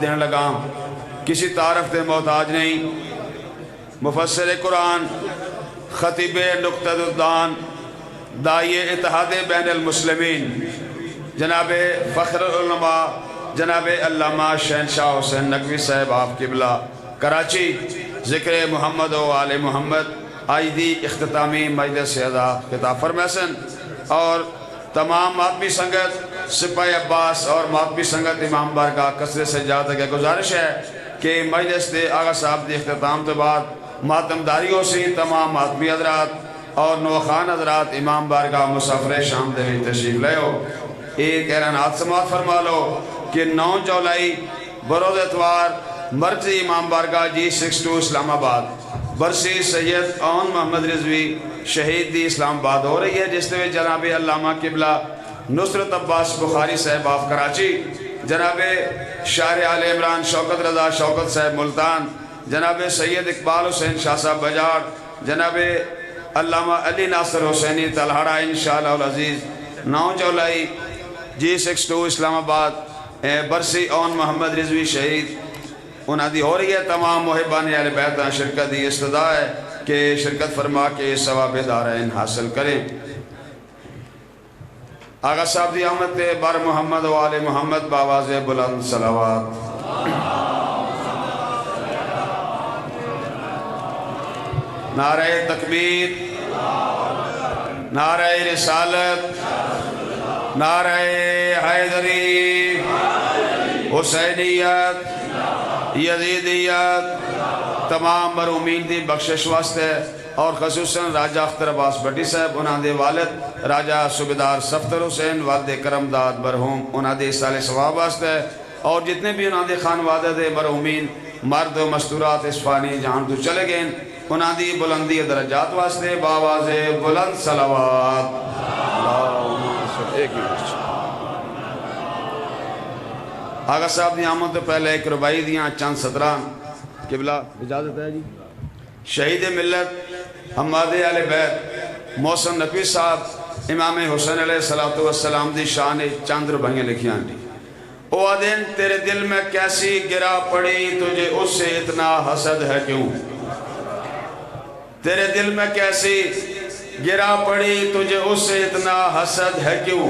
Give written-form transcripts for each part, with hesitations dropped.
دینے لگا کسی تعارف دے محتاج نہیں، مفسر قرآن، خطیب نقطۃ الدان، داعی اتحاد بین المسلمین، جناب فخر العلماء جناب علامہ شہنشاہ حسین نقوی صاحب آپ قبلہ کراچی، ذکر محمد و آل محمد آئیدی اختتامی مجلس اعزاز خطاب فرمیسن، اور تمام ماتمی سنگت سپاہی عباس اور ماتمی سنگت امام بارگاہ کثرت سے جاتا کہ گزارش ہے کہ مجلس دے آغا صاحب دے اختتام تو بعد ماتمداریوں سے تمام ماتمی حضرات اور نوخان حضرات امام بارگاہ مسافر شام دے تشریف لے ہو۔ ایک اعلانات سماعت فرما لو کہ 9 جولائی بروز اتوار مرکزی امام بارگاہ G62 اسلام آباد برسی سید اون محمد رضوی شہید دی اسلام آباد ہو رہی ہے، جس نے جناب علامہ قبلہ نصرت عباس بخاری صاحب آف کراچی، جناب شاعر آل عمران شوکت رضا شوکت صاحب ملتان، جناب سید اقبال حسین شاہ صاحب بجاڑ، جناب علامہ علی ناصر حسینی تلہاڑا انشاءاللہ العزیز 9 جولائی G62 اسلام آباد برسی اون محمد رضوی شہید انہاں دی ہو رہی ہے۔ تمام محبان اہل بیت شرکت دی استدعا ہے کہ شرکت فرما کے ثواب دارین حاصل کریں۔ آغا صاحب دی آمد تے بر محمد و آل محمد باواز بلند صلوات۔ نعرہ تکبیر، نعرہ رسالت، نعرہ حیدری، حسینیت، یزیدیت، تمام مرحومین دی بخشش واسطے اور خصوصاً راجہ اختر عباس بٹی صاحب انہاں دے والد راجہ صوبیدار صفدر حسین والد کرم داد مرحوم انہاں دے سال ثواب واسطے، اور جتنے بھی انہاں دے خانوادہ دے مرحومین مرد و مستورات اسفانی جہاں تو چلے گئے انہاں دی بلندی درجات واسطے باواز بلند صلوات۔ آغا صاحب دی آمد تو پہلے ایک ربائی دیاں چند سطران قبلہ اجازت ہے جی۔ شہید ملت حماد اہل بیت محسن نقوی صاحب امام حسین علیہ السلام دی شان چند ربائیاں لکھیاں دی۔ او آدین تیرے دل میں کیسی گرا پڑی تجھے اس سے اتنا حسد ہے کیوں؟ تیرے دل میں کیسی گرا پڑی تجھے اس سے اتنا حسد ہے کیوں؟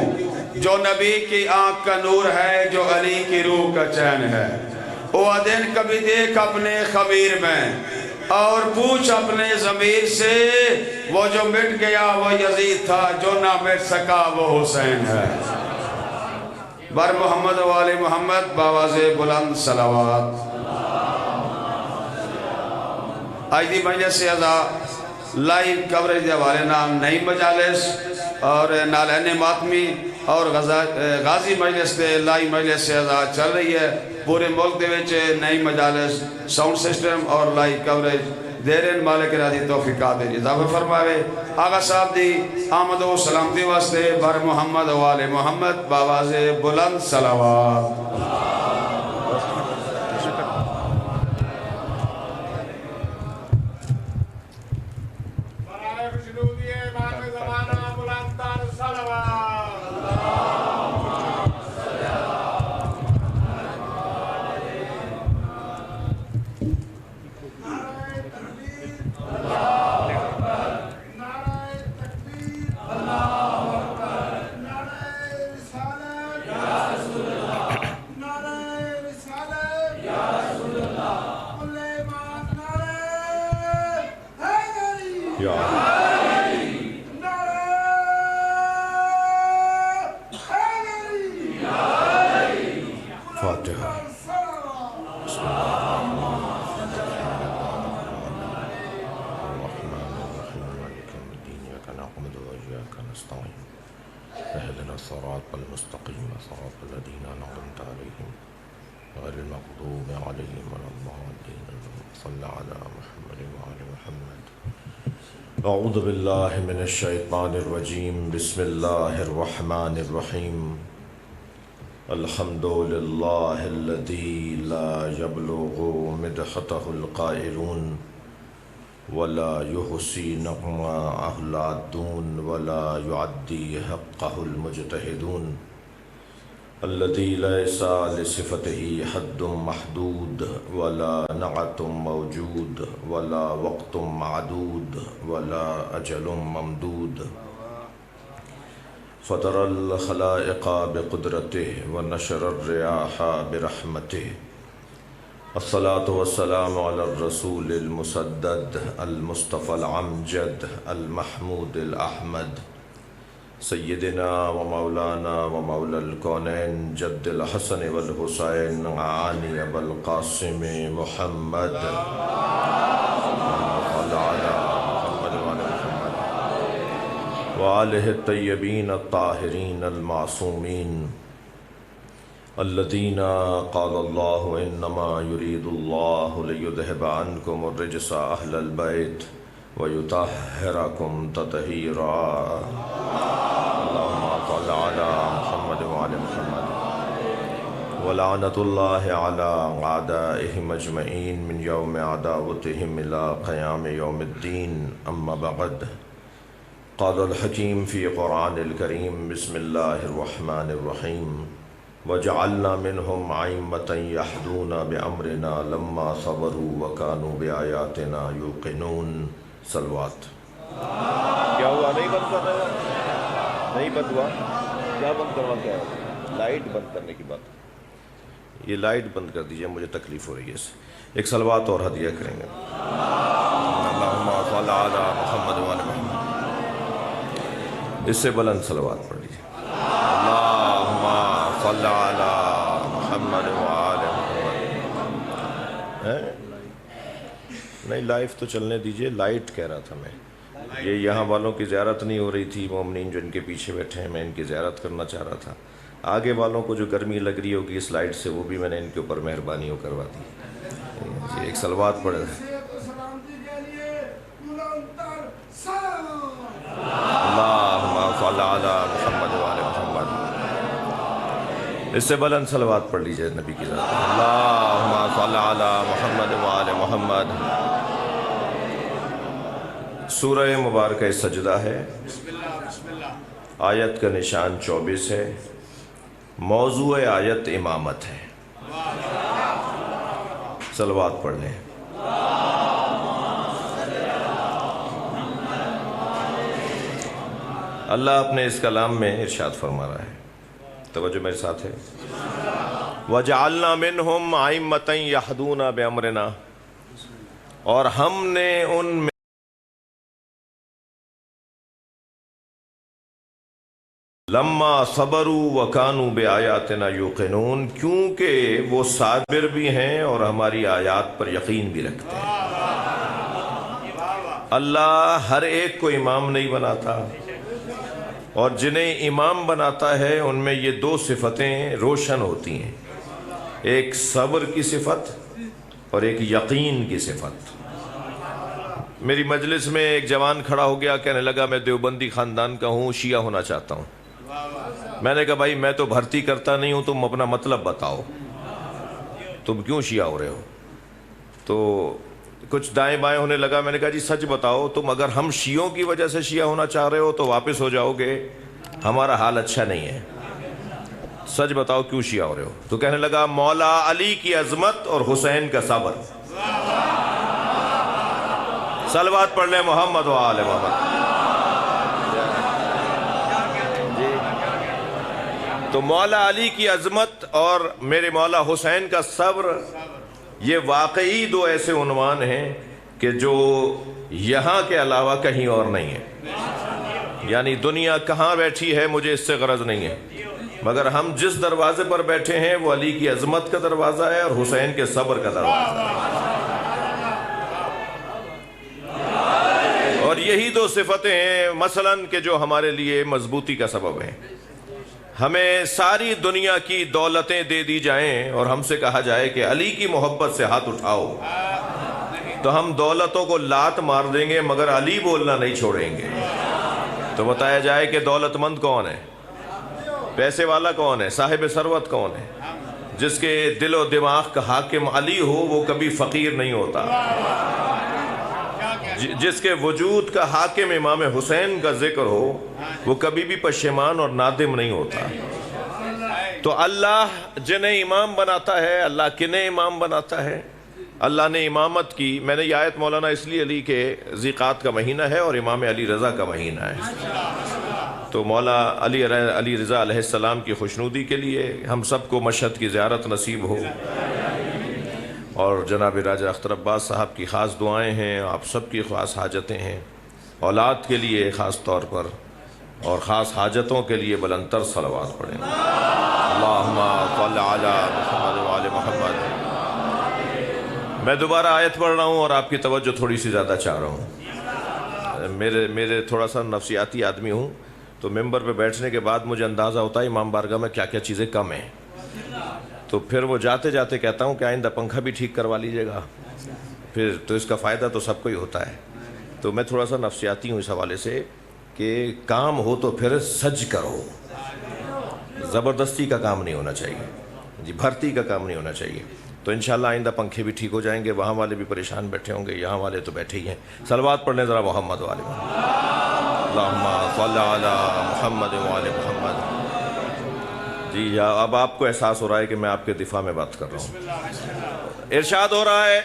جو نبی کی آنکھ کا نور ہے، جو علی کی روح کا چین ہے۔ او آدین کبھی دیکھ اپنے خمیر میں اور پوچھ اپنے ضمیر سے، وہ جو مٹ گیا وہ یزید تھا، جو نہ مٹ سکا وہ حسین ہے۔ بر محمد و آل محمد باواز بلند صلوات۔ آج دی مجلس سے ازا لائیو کوریج دے حوالے نال نئی مجالس اور نالین ماتمی اور غازی مجلس دے لائی مجلس سے ازا چل رہی ہے۔ پورے ملک دے وچ نئی مجالس ساؤنڈ سسٹم اور لائیو کوریج دیرین مالک راضی توفیقات اضافہ فرماوے۔ آغا صاحب دی آمد و سلامتی واسطے بر محمد و آل محمد باواز بلند صلوات۔ اهدنا الصراط المستقيم صراط الذين أنعمت عليهم غير المغضوب عليهم ولا الضالين صل على محمد وعلى محمد۔ أعوذ بالله من الشيطان الرجيم، بسم الله الرحمن الرحيم۔ الحمد لله الذي لا يبلغ مدحته القائلون ولا يحصي نغم أهل الدون ولا يعدي حقه المجتهدون، الذي ليس لصفته حد محدود ولا نعت موجود ولا وقت معدود ولا أجل ممدود فطر الخلائق بقدرته ونشر الرياح برحمته الصلاة والسلام على الرسول المسدد المصطفى العمجد المحمود الأحمد سيدنا ومولانا ومولى الكونين جد الحسن والحسين عاني أبا القاسم محمد وعلى محمد وعلى محمد وآله الطيبين الطاهرين المعصومين الذين قال الله إنما يريد الله ليذهب عنكم الرجس أهل البيت ويطهركم تطهيرا اللهم صل على محمد وعلى محمد ولعنة الله على أعدائهم أجمعين من يوم عداوتهم إلى قيام يوم الدين أما بعد قال الحكيم في قرآن الكريم بسم الله الرحمن الرحيم وجعلنا منهم أئمة يهدون بأمرنا لما صبروا وكانوا بآياتنا يوقنون صلوات کیا ہوا؟ نہیں بند کر رہے ہو؟ نہیں بند ہوا؟ کیا بند کروا کیا ہے؟ لائٹ بند کرنے کی بات. یہ لائٹ بند کر دیجئے، مجھے تکلیف ہو رہی ہے اس سے. ایک صلوات اور ہدیہ کریں گے. اللہم صل علی محمد وعلی محمد. اس سے بلند صلوات پڑھ لیجئے. اللہم صل علی محمد وعلی محمد. نہیں لائف تو چلنے دیجئے، لائٹ کہہ رہا تھا میں. یہ یہاں والوں کی زیارت نہیں ہو رہی تھی، مومنین جو ان کے پیچھے بیٹھے ہیں، میں ان کی زیارت کرنا چاہ رہا تھا. آگے والوں کو جو گرمی لگ رہی ہوگی اس لائٹ سے، وہ بھی میں نے ان کے اوپر مہربانی کروا دی. جی ایک صلوات پڑھ رہے. اللہم صل علی محمد وعلی محمد. اس سے بلند صلوات پڑھ لیجئے نبی کی ذات. اللہم صل علی محمد وعلی محمد. سورہ مبارکہ سجدہ ہے. آیت کا نشان 24 ہے. موضوع آیت امامت ہے. صلوات پڑھ لیں. اللہ اپنے اس کلام میں ارشاد فرما رہا ہے، توجہ میرے ساتھ ہے. وَجَعَلْنَا مِنْهُمْ أَئِمَّةً يَهْدُونَ بِأَمْرِنَا، اور ہم نے ان میں لما صبروا وكانوا بآیاتنا یوقنون، کیونکہ وہ صابر بھی ہیں اور ہماری آیات پر یقین بھی رکھتے ہیں. اللہ ہر ایک کو امام نہیں بناتا، اور جنہیں امام بناتا ہے ان میں یہ دو صفتیں روشن ہوتی ہیں، ایک صبر کی صفت اور ایک یقین کی صفت. میری مجلس میں ایک جوان کھڑا ہو گیا، کہنے لگا میں دیوبندی خاندان کا ہوں، شیعہ ہونا چاہتا ہوں. میں نے کہا بھائی میں تو بھرتی کرتا نہیں ہوں، تم اپنا مطلب بتاؤ، تم کیوں شیعہ ہو رہے ہو؟ تو کچھ دائیں بائیں ہونے لگا. میں نے کہا جی سچ بتاؤ، تم اگر ہم شیعوں کی وجہ سے شیعہ ہونا چاہ رہے ہو تو واپس ہو جاؤ گے، ہمارا حال اچھا نہیں ہے. سچ بتاؤ کیوں شیعہ ہو رہے ہو؟ تو کہنے لگا مولا علی کی عظمت اور حسین کا صبر. صلوات پڑھ لیں محمد و آل محمد. تو مولا علی کی عظمت اور میرے مولا حسین کا صبر، یہ واقعی دو ایسے عنوان ہیں کہ جو یہاں کے علاوہ کہیں اور نہیں ہے. یعنی دنیا کہاں بیٹھی ہے مجھے اس سے غرض نہیں ہے، مگر ہم جس دروازے پر بیٹھے ہیں وہ علی کی عظمت کا دروازہ ہے اور حسین کے صبر کا دروازہ ہے. اور یہی دو صفتیں ہیں مثلاً کہ جو ہمارے لیے مضبوطی کا سبب ہیں. ہمیں ساری دنیا کی دولتیں دے دی جائیں اور ہم سے کہا جائے کہ علی کی محبت سے ہاتھ اٹھاؤ، تو ہم دولتوں کو لات مار دیں گے مگر علی بولنا نہیں چھوڑیں گے. تو بتایا جائے کہ دولت مند کون ہے، پیسے والا کون ہے، صاحب ثروت کون ہے؟ جس کے دل و دماغ کا حاکم علی ہو وہ کبھی فقیر نہیں ہوتا. جس کے وجود کا حاکم امام حسین کا ذکر ہو وہ کبھی بھی پشیمان اور نادم نہیں ہوتا. تو اللہ جنہیں امام بناتا ہے، اللہ کنہیں امام بناتا ہے؟ اللہ نے امامت کی، میں نے یہ آیت مولانا اس لیے لی کہ ذیقات کا مہینہ ہے اور امام علی رضا کا مہینہ ہے، تو مولا علی رضا علیہ السلام کی خوشنودی کے لیے ہم سب کو مشہد کی زیارت نصیب ہو، اور جناب راجہ اختر عباس صاحب کی خاص دعائیں ہیں، آپ سب کی خاص حاجتیں ہیں، اولاد کے لیے خاص طور پر اور خاص حاجتوں کے لیے بلندتر صلوات پڑھیں۔ اللہم صل علی محمد وآل محمد۔ میں دوبارہ آیت پڑھ رہا ہوں اور آپ کی توجہ تھوڑی سی زیادہ چاہ رہا ہوں، میرے تھوڑا سا نفسیاتی آدمی ہوں، تو ممبر پہ بیٹھنے کے بعد مجھے اندازہ ہوتا ہے امام بارگاہ میں کیا کیا چیزیں کم ہیں، تو پھر وہ جاتے جاتے کہتا ہوں کہ آئندہ پنکھا بھی ٹھیک کروا لیجیے گا، پھر تو اس کا فائدہ تو سب کو ہی ہوتا ہے۔ تو میں تھوڑا سا نفسیاتی ہوں اس حوالے سے کہ کام ہو تو پھر سج کرو، زبردستی کا کام نہیں ہونا چاہیے، جی بھرتی کا کام نہیں ہونا چاہیے۔ تو انشاءاللہ آئندہ پنکھے بھی ٹھیک ہو جائیں گے، وہاں والے بھی پریشان بیٹھے ہوں گے، یہاں والے تو بیٹھے ہی ہیں۔ صلوات پڑھ لیں ذرا محمد والے محمد۔ اللہم صل علی محمد وآل محمد۔ جی اب آپ کو احساس ہو رہا ہے کہ میں آپ کے دفاع میں بات کر رہا ہوں۔ ارشاد ہو رہا ہے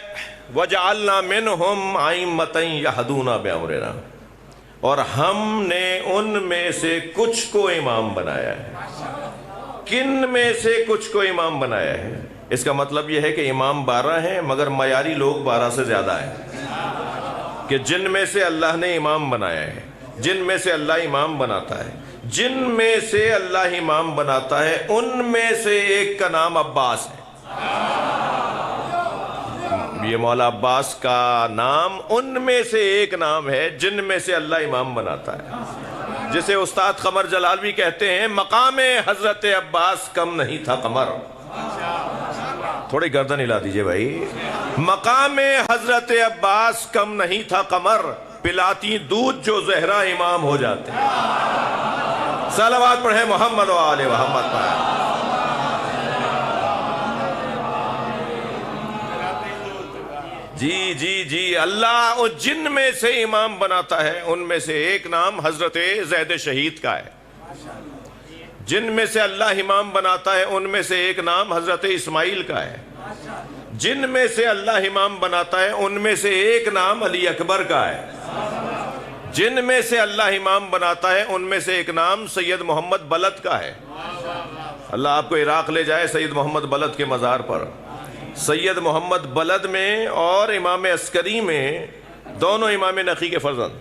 وَجَعَلْنَا مِنْهُمْ أَئِمَّةً يَهْدُونَ بِأَمْرِنَا، اور ہم نے ان میں سے کچھ کو امام بنایا ہے۔ کن میں سے کچھ کو امام بنایا ہے؟ اس کا مطلب یہ ہے کہ امام 12 ہیں مگر معیاری لوگ 12 سے زیادہ ہیں، کہ جن میں سے اللہ نے امام بنایا ہے، جن میں سے اللہ امام بناتا ہے، جن میں سے اللہ امام بناتا ہے، ان میں سے ایک کا نام عباس ہے۔ یہ مولا عباس کا نام ان میں سے ایک نام ہے جن میں سے اللہ امام بناتا ہے، جسے استاد قمر جلالوی کہتے ہیں مقام حضرت عباس کم نہیں تھا قمر۔ تھوڑی گردن ہلا دیجئے بھائی۔ مقام حضرت عباس کم نہیں تھا قمر، پلاتی دودھ جو زہرا امام ہو جاتے۔ صلوات پڑھیں محمد و آل محمد پر۔ جی اللہ جن میں سے امام بناتا ہے ان میں سے ایک نام حضرت زید شہید کا ہے، جن میں سے اللہ امام بناتا ہے ان میں سے ایک نام حضرت اسماعیل کا ہے، جن میں سے اللہ امام بناتا ہے ان میں سے ایک نام علی اکبر کا ہے، جن میں سے اللہ امام بناتا ہے ان میں سے ایک نام سید محمد بلد کا ہے۔ اللہ آپ کو عراق لے جائے سید محمد بلد کے مزار پر۔ سید محمد بلد میں اور امام عسکری میں، دونوں امام نقی کے فرزند،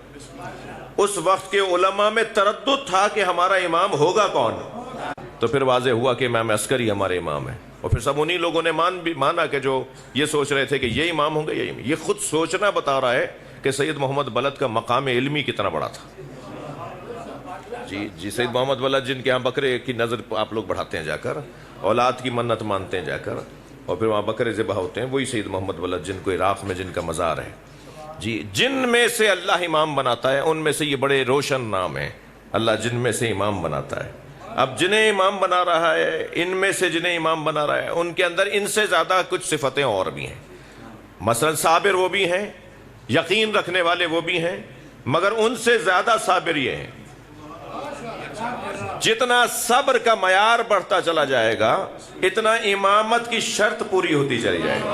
اس وقت کے علماء میں تردد تھا کہ ہمارا امام ہوگا کون، تو پھر واضح ہوا کہ امام عسکری ہمارے امام ہیں، اور پھر سب انہی لوگوں نے مانا کہ جو یہ سوچ رہے تھے کہ یہ امام ہوں گے، یہ خود سوچنا بتا رہا ہے کہ سید محمد بلد کا مقام علمی کتنا بڑا تھا۔ جی سید محمد بلد جن کے ہاں بکرے کی نظر آپ لوگ بڑھاتے ہیں جا کر، اولاد کی منت مانتے ہیں جا کر، اور پھر وہاں بکرے ذبح ہوتے ہیں، وہی سید محمد بلد جن کو عراق میں جن کا مزار ہے۔ جی جن میں سے اللہ امام بناتا ہے ان میں سے یہ بڑے روشن نام ہیں، اللہ جن میں سے امام بناتا ہے۔ اب جنہیں امام بنا رہا ہے، ان میں سے جنہیں امام بنا رہا ہے، ان کے اندر ان سے زیادہ کچھ صفتیں اور بھی ہیں۔ مثلا صابر وہ بھی ہیں، یقین رکھنے والے وہ بھی ہیں، مگر ان سے زیادہ صابر یہ ہیں۔ جتنا صبر کا معیار بڑھتا چلا جائے گا اتنا امامت کی شرط پوری ہوتی چلی جائے گی۔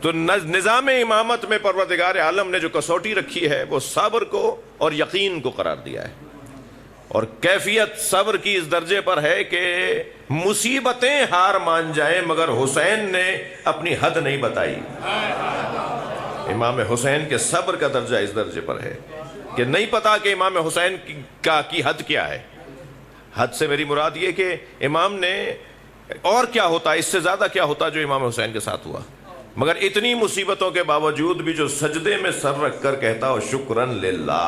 تو نظام امامت میں پروردگار عالم نے جو کسوٹی رکھی ہے وہ صبر کو اور یقین کو قرار دیا ہے، اور کیفیت صبر کی اس درجے پر ہے کہ مصیبتیں ہار مان جائیں مگر حسین نے اپنی حد نہیں بتائی۔ امام حسین کے صبر کا درجہ اس درجے پر ہے کہ نہیں پتا کہ امام حسین کی حد کیا ہے۔ حد سے میری مراد یہ کہ امام نے اور کیا ہوتا، اس سے زیادہ کیا ہوتا جو امام حسین کے ساتھ ہوا، مگر اتنی مصیبتوں کے باوجود بھی جو سجدے میں سر رکھ کر کہتا ہو شکرن للہ،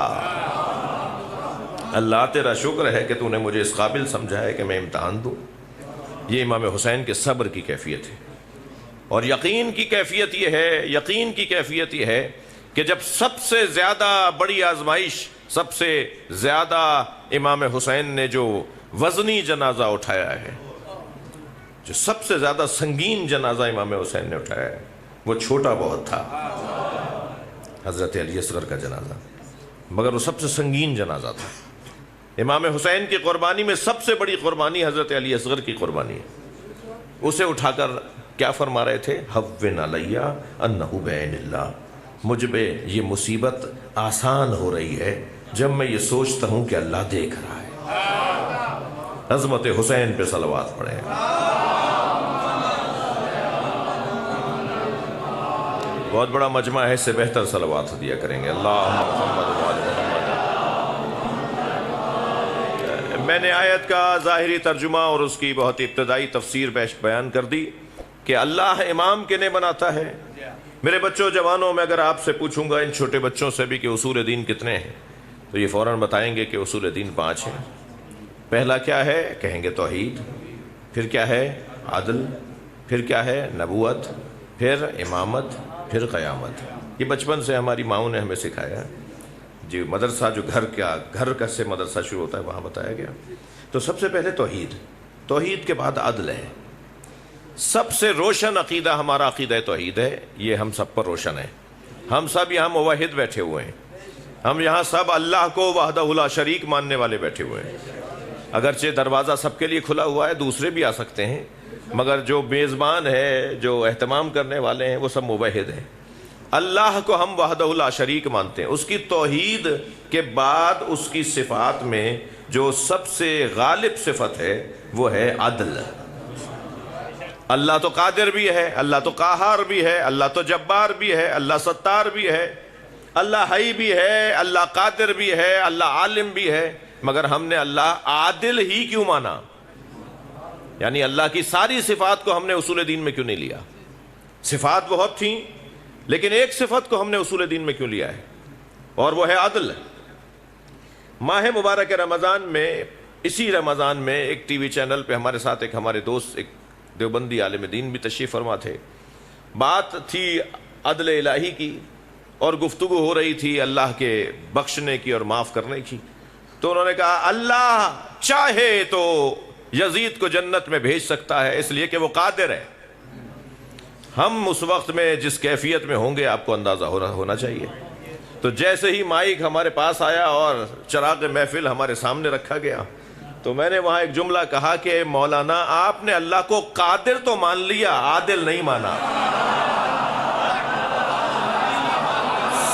اللہ تیرا شکر ہے کہ تو نے مجھے اس قابل سمجھا ہے کہ میں امتحان دوں۔ یہ امام حسین کے صبر کی کیفیت ہے۔ اور یقین کی کیفیت یہ ہے کہ جب سب سے زیادہ بڑی آزمائش، سب سے زیادہ امام حسین نے جو وزنی جنازہ اٹھایا ہے، جو سب سے زیادہ سنگین جنازہ امام حسین نے اٹھایا ہے، وہ چھوٹا بہت تھا، حضرت علی اصغر کا جنازہ، مگر وہ سب سے سنگین جنازہ تھا۔ امام حسین کی قربانی میں سب سے بڑی قربانی حضرت علی اصغر کی قربانی ہے۔ اسے اٹھا کر کیا فرما رہے تھے؟ حوّن علیہ انہ بعین اللہ، مجھ پہ یہ مصیبت آسان ہو رہی ہے جب میں یہ سوچتا ہوں کہ اللہ دیکھ رہا ہے۔ عظمت حسین پہ صلوات پڑھیں۔ بہت بڑا مجمع ہے، اس سے بہتر صلوات دیا کریں گے۔ اللہم محمد و آل محمد۔ میں نے آیت کا ظاہری ترجمہ اور اس کی بہت ابتدائی تفسیر بیان کر دی کہ اللہ امام کنے بناتا ہے۔ میرے بچوں جوانوں، میں اگر آپ سے پوچھوں گا ان چھوٹے بچوں سے بھی کہ اصول دین کتنے ہیں تو یہ فوراً بتائیں گے کہ اصول دین 5 ہیں۔ پہلا کیا ہے؟ کہیں گے توحید، پھر کیا ہے؟ عدل، پھر کیا ہے؟ نبوت، پھر امامت، پھر قیامت۔ یہ بچپن سے ہماری ماؤں نے ہمیں سکھایا۔ جی مدرسہ جو گھر کا سے مدرسہ شروع ہوتا ہے وہاں بتایا گیا۔ تو سب سے پہلے توحید، توحید کے بعد عدل ہے۔ سب سے روشن عقیدہ ہمارا عقیدہ توحید ہے، یہ ہم سب پر روشن ہے۔ ہم سب یہاں موحد بیٹھے ہوئے ہیں، ہم یہاں سب اللہ کو وحدہ لا شریک ماننے والے بیٹھے ہوئے ہیں۔ اگرچہ دروازہ سب کے لیے کھلا ہوا ہے، دوسرے بھی آ سکتے ہیں، مگر جو میزبان ہے، جو اہتمام کرنے والے ہیں، وہ سب موحد ہیں۔ اللہ کو ہم وحدہ لا شریک مانتے ہیں۔ اس کی توحید کے بعد اس کی صفات میں جو سب سے غالب صفت ہے وہ ہے عدل۔ اللہ تو قادر بھی ہے، اللہ تو قہار بھی ہے، اللہ تو جبار بھی ہے، اللہ ستار بھی ہے، اللہ حی بھی ہے، اللہ قادر بھی ہے، اللہ عالم بھی ہے، مگر ہم نے اللہ عادل ہی کیوں مانا؟ یعنی اللہ کی ساری صفات کو ہم نے اصول دین میں کیوں نہیں لیا؟ صفات بہت تھیں لیکن ایک صفت کو ہم نے اصول دین میں کیوں لیا ہے، اور وہ ہے عدل۔ ماہ مبارک رمضان میں، اسی رمضان میں ایک ٹی وی چینل پہ ہمارے ساتھ ایک ہمارے دوست، ایک دیوبندی عالم دین بھی تشریف فرما تھے۔ بات تھی عدل الہی کی اور گفتگو ہو رہی تھی اللہ کے بخشنے کی اور معاف کرنے کی۔ تو انہوں نے کہا اللہ چاہے تو یزید کو جنت میں بھیج سکتا ہے اس لیے کہ وہ قادر ہے۔ ہم اس وقت میں جس کیفیت میں ہوں گے آپ کو اندازہ ہونا چاہیے۔ تو جیسے ہی مائک ہمارے پاس آیا اور چراغ محفل ہمارے سامنے رکھا گیا تو میں نے وہاں ایک جملہ کہا کہ مولانا آپ نے اللہ کو قادر تو مان لیا، عادل نہیں مانا۔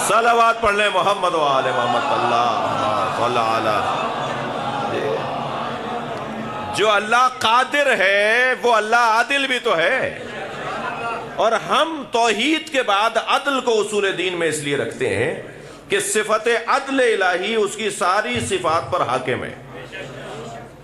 صلوات پڑھ لیں محمد و آل محمد، اللہ صلی علی۔ جو اللہ قادر ہے وہ اللہ عادل بھی تو ہے، اور ہم توحید کے بعد عدل کو اصول دین میں اس لیے رکھتے ہیں کہ صفت عدل الہی اس کی ساری صفات پر حاکم ہے۔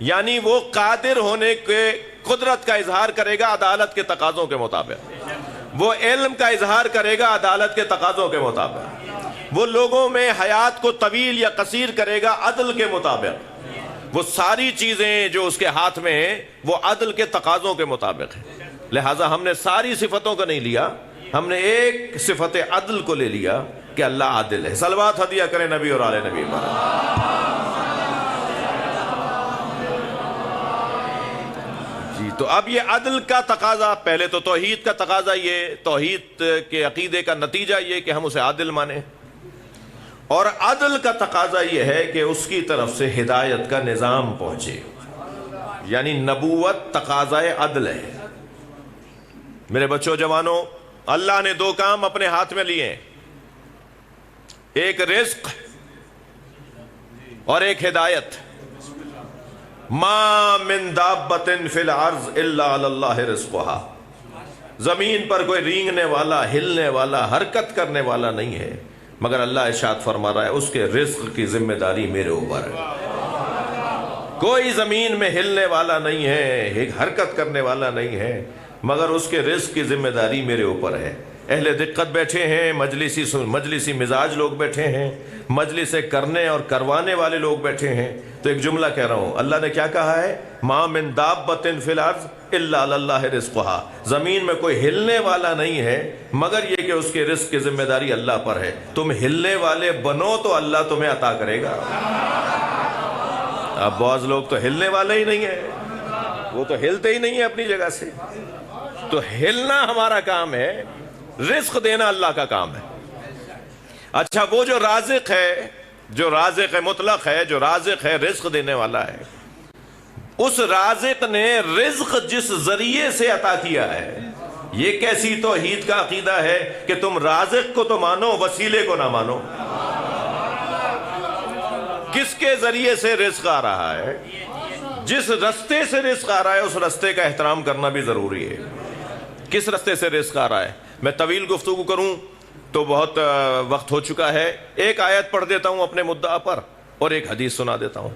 یعنی وہ قادر ہونے کے قدرت کا اظہار کرے گا عدالت کے تقاضوں کے مطابق، وہ علم کا اظہار کرے گا عدالت کے تقاضوں کے مطابق، وہ لوگوں میں حیات کو طویل یا قصیر کرے گا عدل کے مطابق۔ وہ ساری چیزیں جو اس کے ہاتھ میں ہیں وہ عدل کے تقاضوں کے مطابق ہیں۔ لہٰذا ہم نے ساری صفتوں کو نہیں لیا، ہم نے ایک صفت عدل کو لے لیا کہ اللہ عادل ہے۔ صلوات ہدیہ کریں نبی اور آل نبی پر۔ جی تو اب یہ عدل کا تقاضا، پہلے تو توحید کا تقاضا، یہ توحید کے عقیدے کا نتیجہ یہ کہ ہم اسے عادل مانیں، اور عدل کا تقاضا یہ ہے کہ اس کی طرف سے ہدایت کا نظام پہنچے، یعنی نبوت تقاضائے عدل ہے۔ میرے بچوں جوانوں، اللہ نے 2 کام اپنے ہاتھ میں لیے، ایک رزق اور ایک ہدایت۔ ما من دابۃ فی الارض الا علی اللہ رزقها، زمین پر کوئی رینگنے والا، ہلنے والا، حرکت کرنے والا نہیں ہے مگر اللہ ارشاد فرما رہا ہے اس کے رزق کی ذمہ داری میرے اوپر ہے۔ کوئی زمین میں ہلنے والا نہیں ہے، حرکت کرنے والا نہیں ہے، مگر اس کے رزق کی ذمہ داری میرے اوپر ہے۔ اہل دقت بیٹھے ہیں، مجلسی مزاج لوگ بیٹھے ہیں، مجلس کرنے اور کروانے والے لوگ بیٹھے ہیں، تو ایک جملہ کہہ رہا ہوں، اللہ نے کیا کہا ہے؟ ما من دابۃ فی الارض الا علی اللہ رزقها، زمین میں کوئی ہلنے والا نہیں ہے مگر یہ کہ اس کے رزق کی ذمہ داری اللہ پر ہے۔ تم ہلنے والے بنو تو اللہ تمہیں عطا کرے گا۔ اب بعض لوگ تو ہلنے والے ہی نہیں ہیں، وہ تو ہلتے ہی نہیں ہیں اپنی جگہ سے۔ تو ہلنا ہمارا کام ہے، رزق دینا اللہ کا کام ہے۔ اچھا وہ جو رازق ہے جو رازق مطلق ہے، جو رازق ہے، رزق دینے والا ہے، اس رازق نے رزق جس ذریعے سے عطا کیا ہے، یہ کیسی توحید کا عقیدہ ہے کہ تم رازق کو تو مانو، وسیلے کو نہ مانو۔ کس کے ذریعے سے رزق آ رہا ہے، جس رستے سے رزق آ رہا ہے اس رستے کا احترام کرنا بھی ضروری ہے۔ کس رستے سے رزق آ رہا ہے؟ میں طویل گفتگو کروں تو بہت وقت ہو چکا ہے، ایک آیت پڑھ دیتا ہوں اپنے مدعا پر اور ایک حدیث سنا دیتا ہوں۔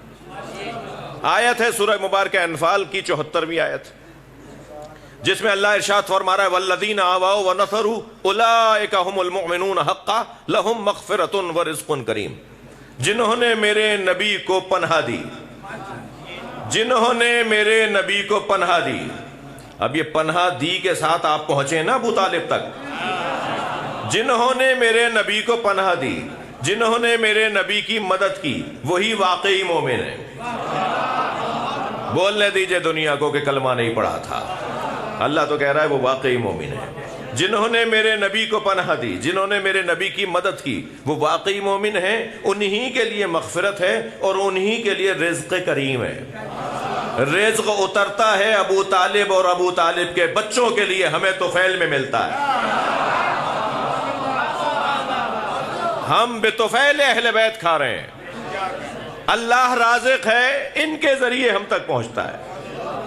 آیت ہے سورہ مبارکہ انفال کی 74ویں آیت، جس میں اللہ ارشاد فرما رہا ہے والذین آووا ونصروا اولئک هم المؤمنون حقا لهم مغفرۃ ورزق کریم۔ جنہوں نے میرے نبی کو پناہ دی، جنہوں نے میرے نبی کو پناہ دی۔ اب یہ پناہ دی کے ساتھ آپ پہنچے نا ابو طالب تک۔ جنہوں نے میرے نبی کو پناہ دی، جنہوں نے میرے نبی کی مدد کی، وہی واقعی مومن ہے۔ بولنے دیجئے دنیا کو کہ کلمہ نہیں پڑھا تھا، اللہ تو کہہ رہا ہے وہ واقعی مومن ہے۔ جنہوں نے میرے نبی کو پناہ دی، جنہوں نے میرے نبی کی مدد کی، وہ واقعی مومن ہیں، انہی کے لیے مغفرت ہے اور انہی کے لیے رزق کریم ہے۔ رزق اترتا ہے ابو طالب اور ابو طالب کے بچوں کے لیے، ہمیں طفیل میں ملتا ہے۔ ہم بطفیل اہل بیت کھا رہے ہیں۔ اللہ رازق ہے، ان کے ذریعے ہم تک پہنچتا ہے۔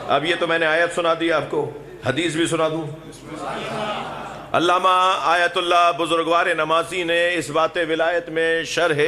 اب یہ تو میں نے آیت سنا دی، آپ کو حدیث بھی سنا دوں۔ علامہ آیت اللہ بزرگوار نمازی نے اس بات ولایت میں شرح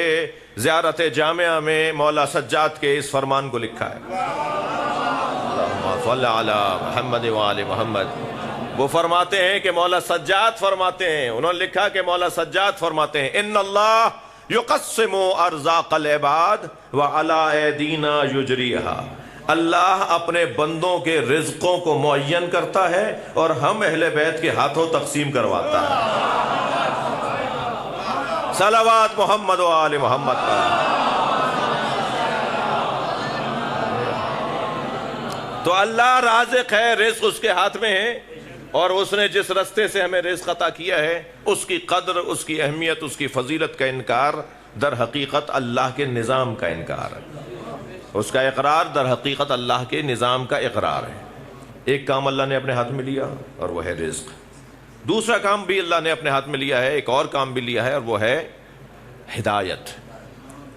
زیارت جامعہ میں مولا سجاد کے اس فرمان کو لکھا ہے، اللہم صلی علی محمد وآل محمد۔ وہ فرماتے ہیں کہ مولا سجاد فرماتے ہیں، انہوں نے لکھا کہ مولا سجاد فرماتے ہیں ان اللہ یقسم ارزاق العباد وعلی ایدینا یجریہا۔ اللہ اپنے بندوں کے رزقوں کو معین کرتا ہے اور ہم اہل بیت کے ہاتھوں تقسیم کرواتا ہے۔ صلوات محمد و آل محمد پر۔ تو اللہ رازق ہے، رزق اس کے ہاتھ میں ہے، اور اس نے جس رستے سے ہمیں رزق عطا کیا ہے اس کی قدر، اس کی اہمیت، اس کی فضیلت کا انکار در حقیقت اللہ کے نظام کا انکار ہے۔ اس کا اقرار در حقیقت اللہ کے نظام کا اقرار ہے۔ ایک کام اللہ نے اپنے ہاتھ میں لیا اور وہ ہے رزق، دوسرا کام بھی اللہ نے اپنے ہاتھ میں لیا ہے، ایک اور کام بھی لیا ہے اور وہ ہے ہدایت۔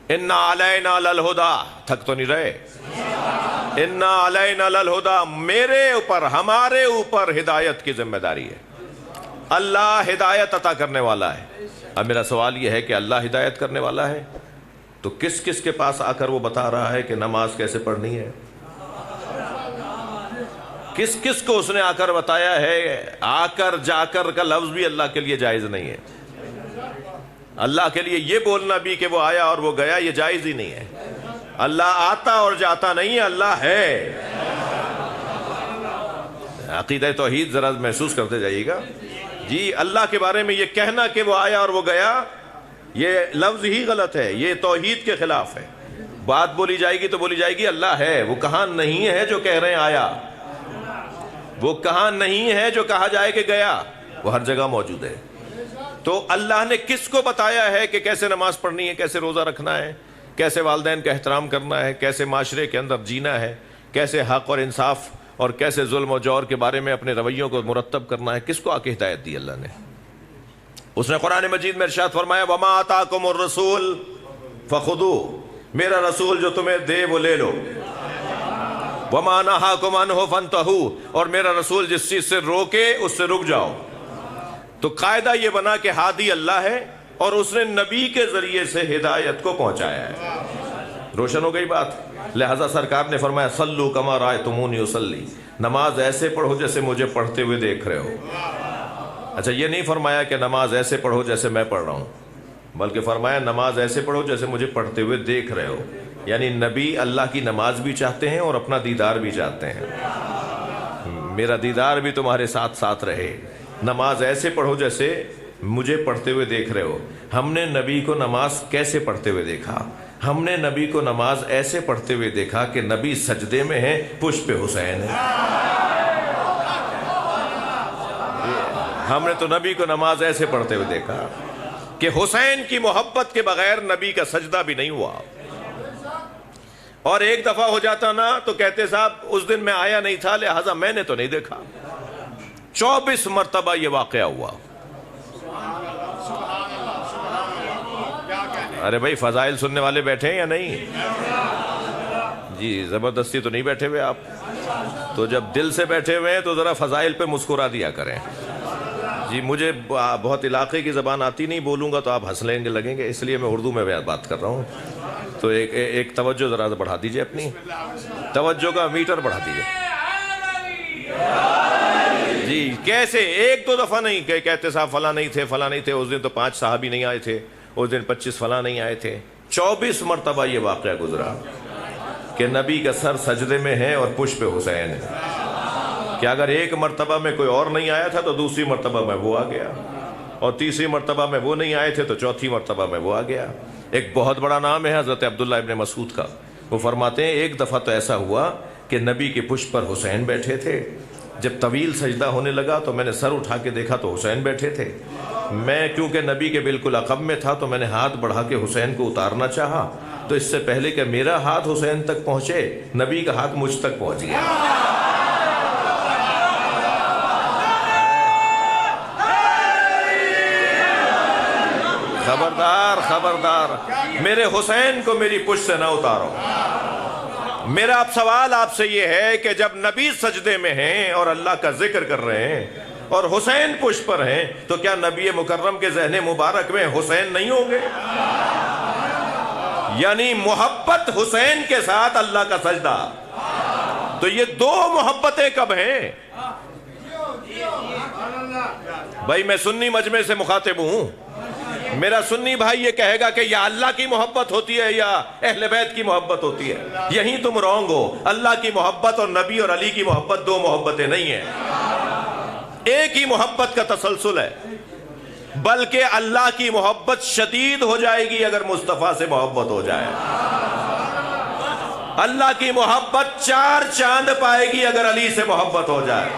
اِنَّا عَلَيْنَا لَلْهُدَى، تھک تو نہیں رہے؟ اِنَّا عَلَيْنَا لَلْهُدَى، میرے اوپر، ہمارے اوپر ہدایت کی ذمہ داری ہے۔ اللہ ہدایت عطا کرنے والا ہے۔ اب میرا سوال یہ ہے کہ اللہ ہدایت کرنے والا ہے تو کس کس کے پاس آ کر وہ بتا رہا ہے کہ نماز کیسے پڑھنی ہے؟ کس کس کو اس نے آ کر بتایا ہے؟ آ کر جا کر کا لفظ بھی اللہ کے لیے جائز نہیں ہے۔ اللہ کے لیے یہ بولنا بھی کہ وہ آیا اور وہ گیا، یہ جائز ہی نہیں ہے۔ اللہ آتا اور جاتا نہیں ہے، اللہ ہے۔ عقیدہ توحید ذرا محسوس کرتے جائیے گا جی۔ اللہ کے بارے میں یہ کہنا کہ وہ آیا اور وہ گیا، یہ لفظ ہی غلط ہے، یہ توحید کے خلاف ہے۔ بات بولی جائے گی تو بولی جائے گی اللہ ہے، وہ کہاں نہیں ہے جو کہہ رہے ہیں آیا، وہ کہاں نہیں ہے جو کہا جائے کہ گیا، وہ ہر جگہ موجود ہے۔ تو اللہ نے کس کو بتایا ہے کہ کیسے نماز پڑھنی ہے، کیسے روزہ رکھنا ہے، کیسے والدین کا احترام کرنا ہے، کیسے معاشرے کے اندر جینا ہے، کیسے حق اور انصاف اور کیسے ظلم و جور کے بارے میں اپنے رویوں کو مرتب کرنا ہے، کس کو آ کے ہدایت دی اللہ نے؟ اس نے قرآن مجید میں ارشاد فرمایا وَمَا آتَاكُمُ الرَّسُولُ فَخُذُوهُ، میرا رسول جو تمہیں دے وہ لے لو، وَمَا نَهَاكُمْ عَنْهُ فَانْتَهُوا، اور میرا رسول جس چیز سے روکے اس سے رک جاؤ۔ تو قاعدہ یہ بنا کہ ہادی اللہ ہے اور اس نے نبی کے ذریعے سے ہدایت کو پہنچایا ہے۔ روشن ہو گئی بات؟ لہذا سرکار نے فرمایا صلو کما رأیتمونی اصلی، نماز ایسے پڑھو جیسے مجھے پڑھتے ہوئے دیکھ رہے ہو۔ اچھا یہ نہیں فرمایا کہ نماز ایسے پڑھو جیسے میں پڑھ رہا ہوں، بلکہ فرمایا نماز ایسے پڑھو جیسے مجھے پڑھتے ہوئے دیکھ رہے ہو۔ یعنی نبی اللہ کی نماز بھی چاہتے ہیں اور اپنا دیدار بھی چاہتے ہیں۔ میرا دیدار بھی تمہارے ساتھ ساتھ رہے، نماز ایسے پڑھو جیسے مجھے پڑھتے ہوئے دیکھ رہے ہو۔ ہم نے نبی کو نماز کیسے پڑھتے ہوئے دیکھا؟ ہم نے نبی کو نماز ایسے پڑھتے ہوئے دیکھا کہ نبی سجدے میں ہیں، پشت پہ حسین ہے۔ ہم نے تو نبی کو نماز ایسے پڑھتے ہوئے دیکھا کہ حسین کی محبت کے بغیر نبی کا سجدہ بھی نہیں ہوا. اور ایک دفعہ ہو جاتا نا تو کہتے صاحب اس دن میں آیا نہیں تھا لہذا میں نے تو نہیں دیکھا. 24 مرتبہ یہ واقعہ ہوا. ارے بھائی فضائل سننے والے بیٹھے ہیں یا نہیں؟ جی زبردستی تو نہیں بیٹھے ہوئے آپ. تو جب دل سے بیٹھے ہوئے ہیں تو ذرا فضائل پہ مسکرا دیا کریں. جی مجھے بہت علاقے کی زبان آتی نہیں، بولوں گا تو آپ ہنس لگیں گے، اس لیے میں اردو میں بات کر رہا ہوں. تو ایک توجہ ذرا بڑھا دیجئے، اپنی توجہ کا میٹر بڑھا دیجئے. جی کیسے ایک دو دفعہ نہیں کہ کہتے صاحب فلاں نہیں تھے فلاں نہیں تھے، اس دن تو 5 صحابی نہیں آئے تھے، اس دن 25 فلاں نہیں آئے تھے. 24 مرتبہ یہ واقعہ گزرا کہ نبی کا سر سجدے میں ہے اور پشت پہ حسین ہے. کہ اگر ایک مرتبہ میں کوئی اور نہیں آیا تھا تو دوسری مرتبہ میں وہ آ گیا، اور تیسری مرتبہ میں وہ نہیں آئے تھے تو چوتھی مرتبہ میں وہ آ گیا. ایک بہت بڑا نام ہے حضرت عبداللہ ابن مسعود کا. وہ فرماتے ہیں ایک دفعہ تو ایسا ہوا کہ نبی کے پشت پر حسین بیٹھے تھے. جب طویل سجدہ ہونے لگا تو میں نے سر اٹھا کے دیکھا تو حسین بیٹھے تھے. میں کیونکہ نبی کے بالکل عقب میں تھا تو میں نے ہاتھ بڑھا کے حسین کو اتارنا چاہا، تو اس سے پہلے کہ میرا ہاتھ حسین تک پہنچے نبی کا ہاتھ مجھ تک پہنچ گیا. خبردار خبردار، میرے حسین کو میری پشت سے نہ اتارو. میرا اب سوال آپ سے یہ ہے کہ جب نبی سجدے میں ہیں اور اللہ کا ذکر کر رہے ہیں اور حسین پشت پر ہیں تو کیا نبی مکرم کے ذہن مبارک میں حسین نہیں ہوں گے؟ یعنی محبت حسین کے ساتھ اللہ کا سجدہ. تو یہ دو محبتیں کب ہیں؟ بھائی میں سنی مجمع سے مخاطب ہوں، میرا سنی بھائی یہ کہے گا کہ یا اللہ کی محبت ہوتی ہے یا اہل بیت کی محبت ہوتی ہے. یہیں تم رونگ ہو. اللہ کی محبت اور نبی اور علی کی محبت دو محبتیں نہیں ہیں، ایک ہی محبت کا تسلسل ہے. بلکہ اللہ کی محبت شدید ہو جائے گی اگر مصطفیٰ سے محبت ہو جائے. اللہ کی محبت 4 چاند پائے گی اگر علی سے محبت ہو جائے.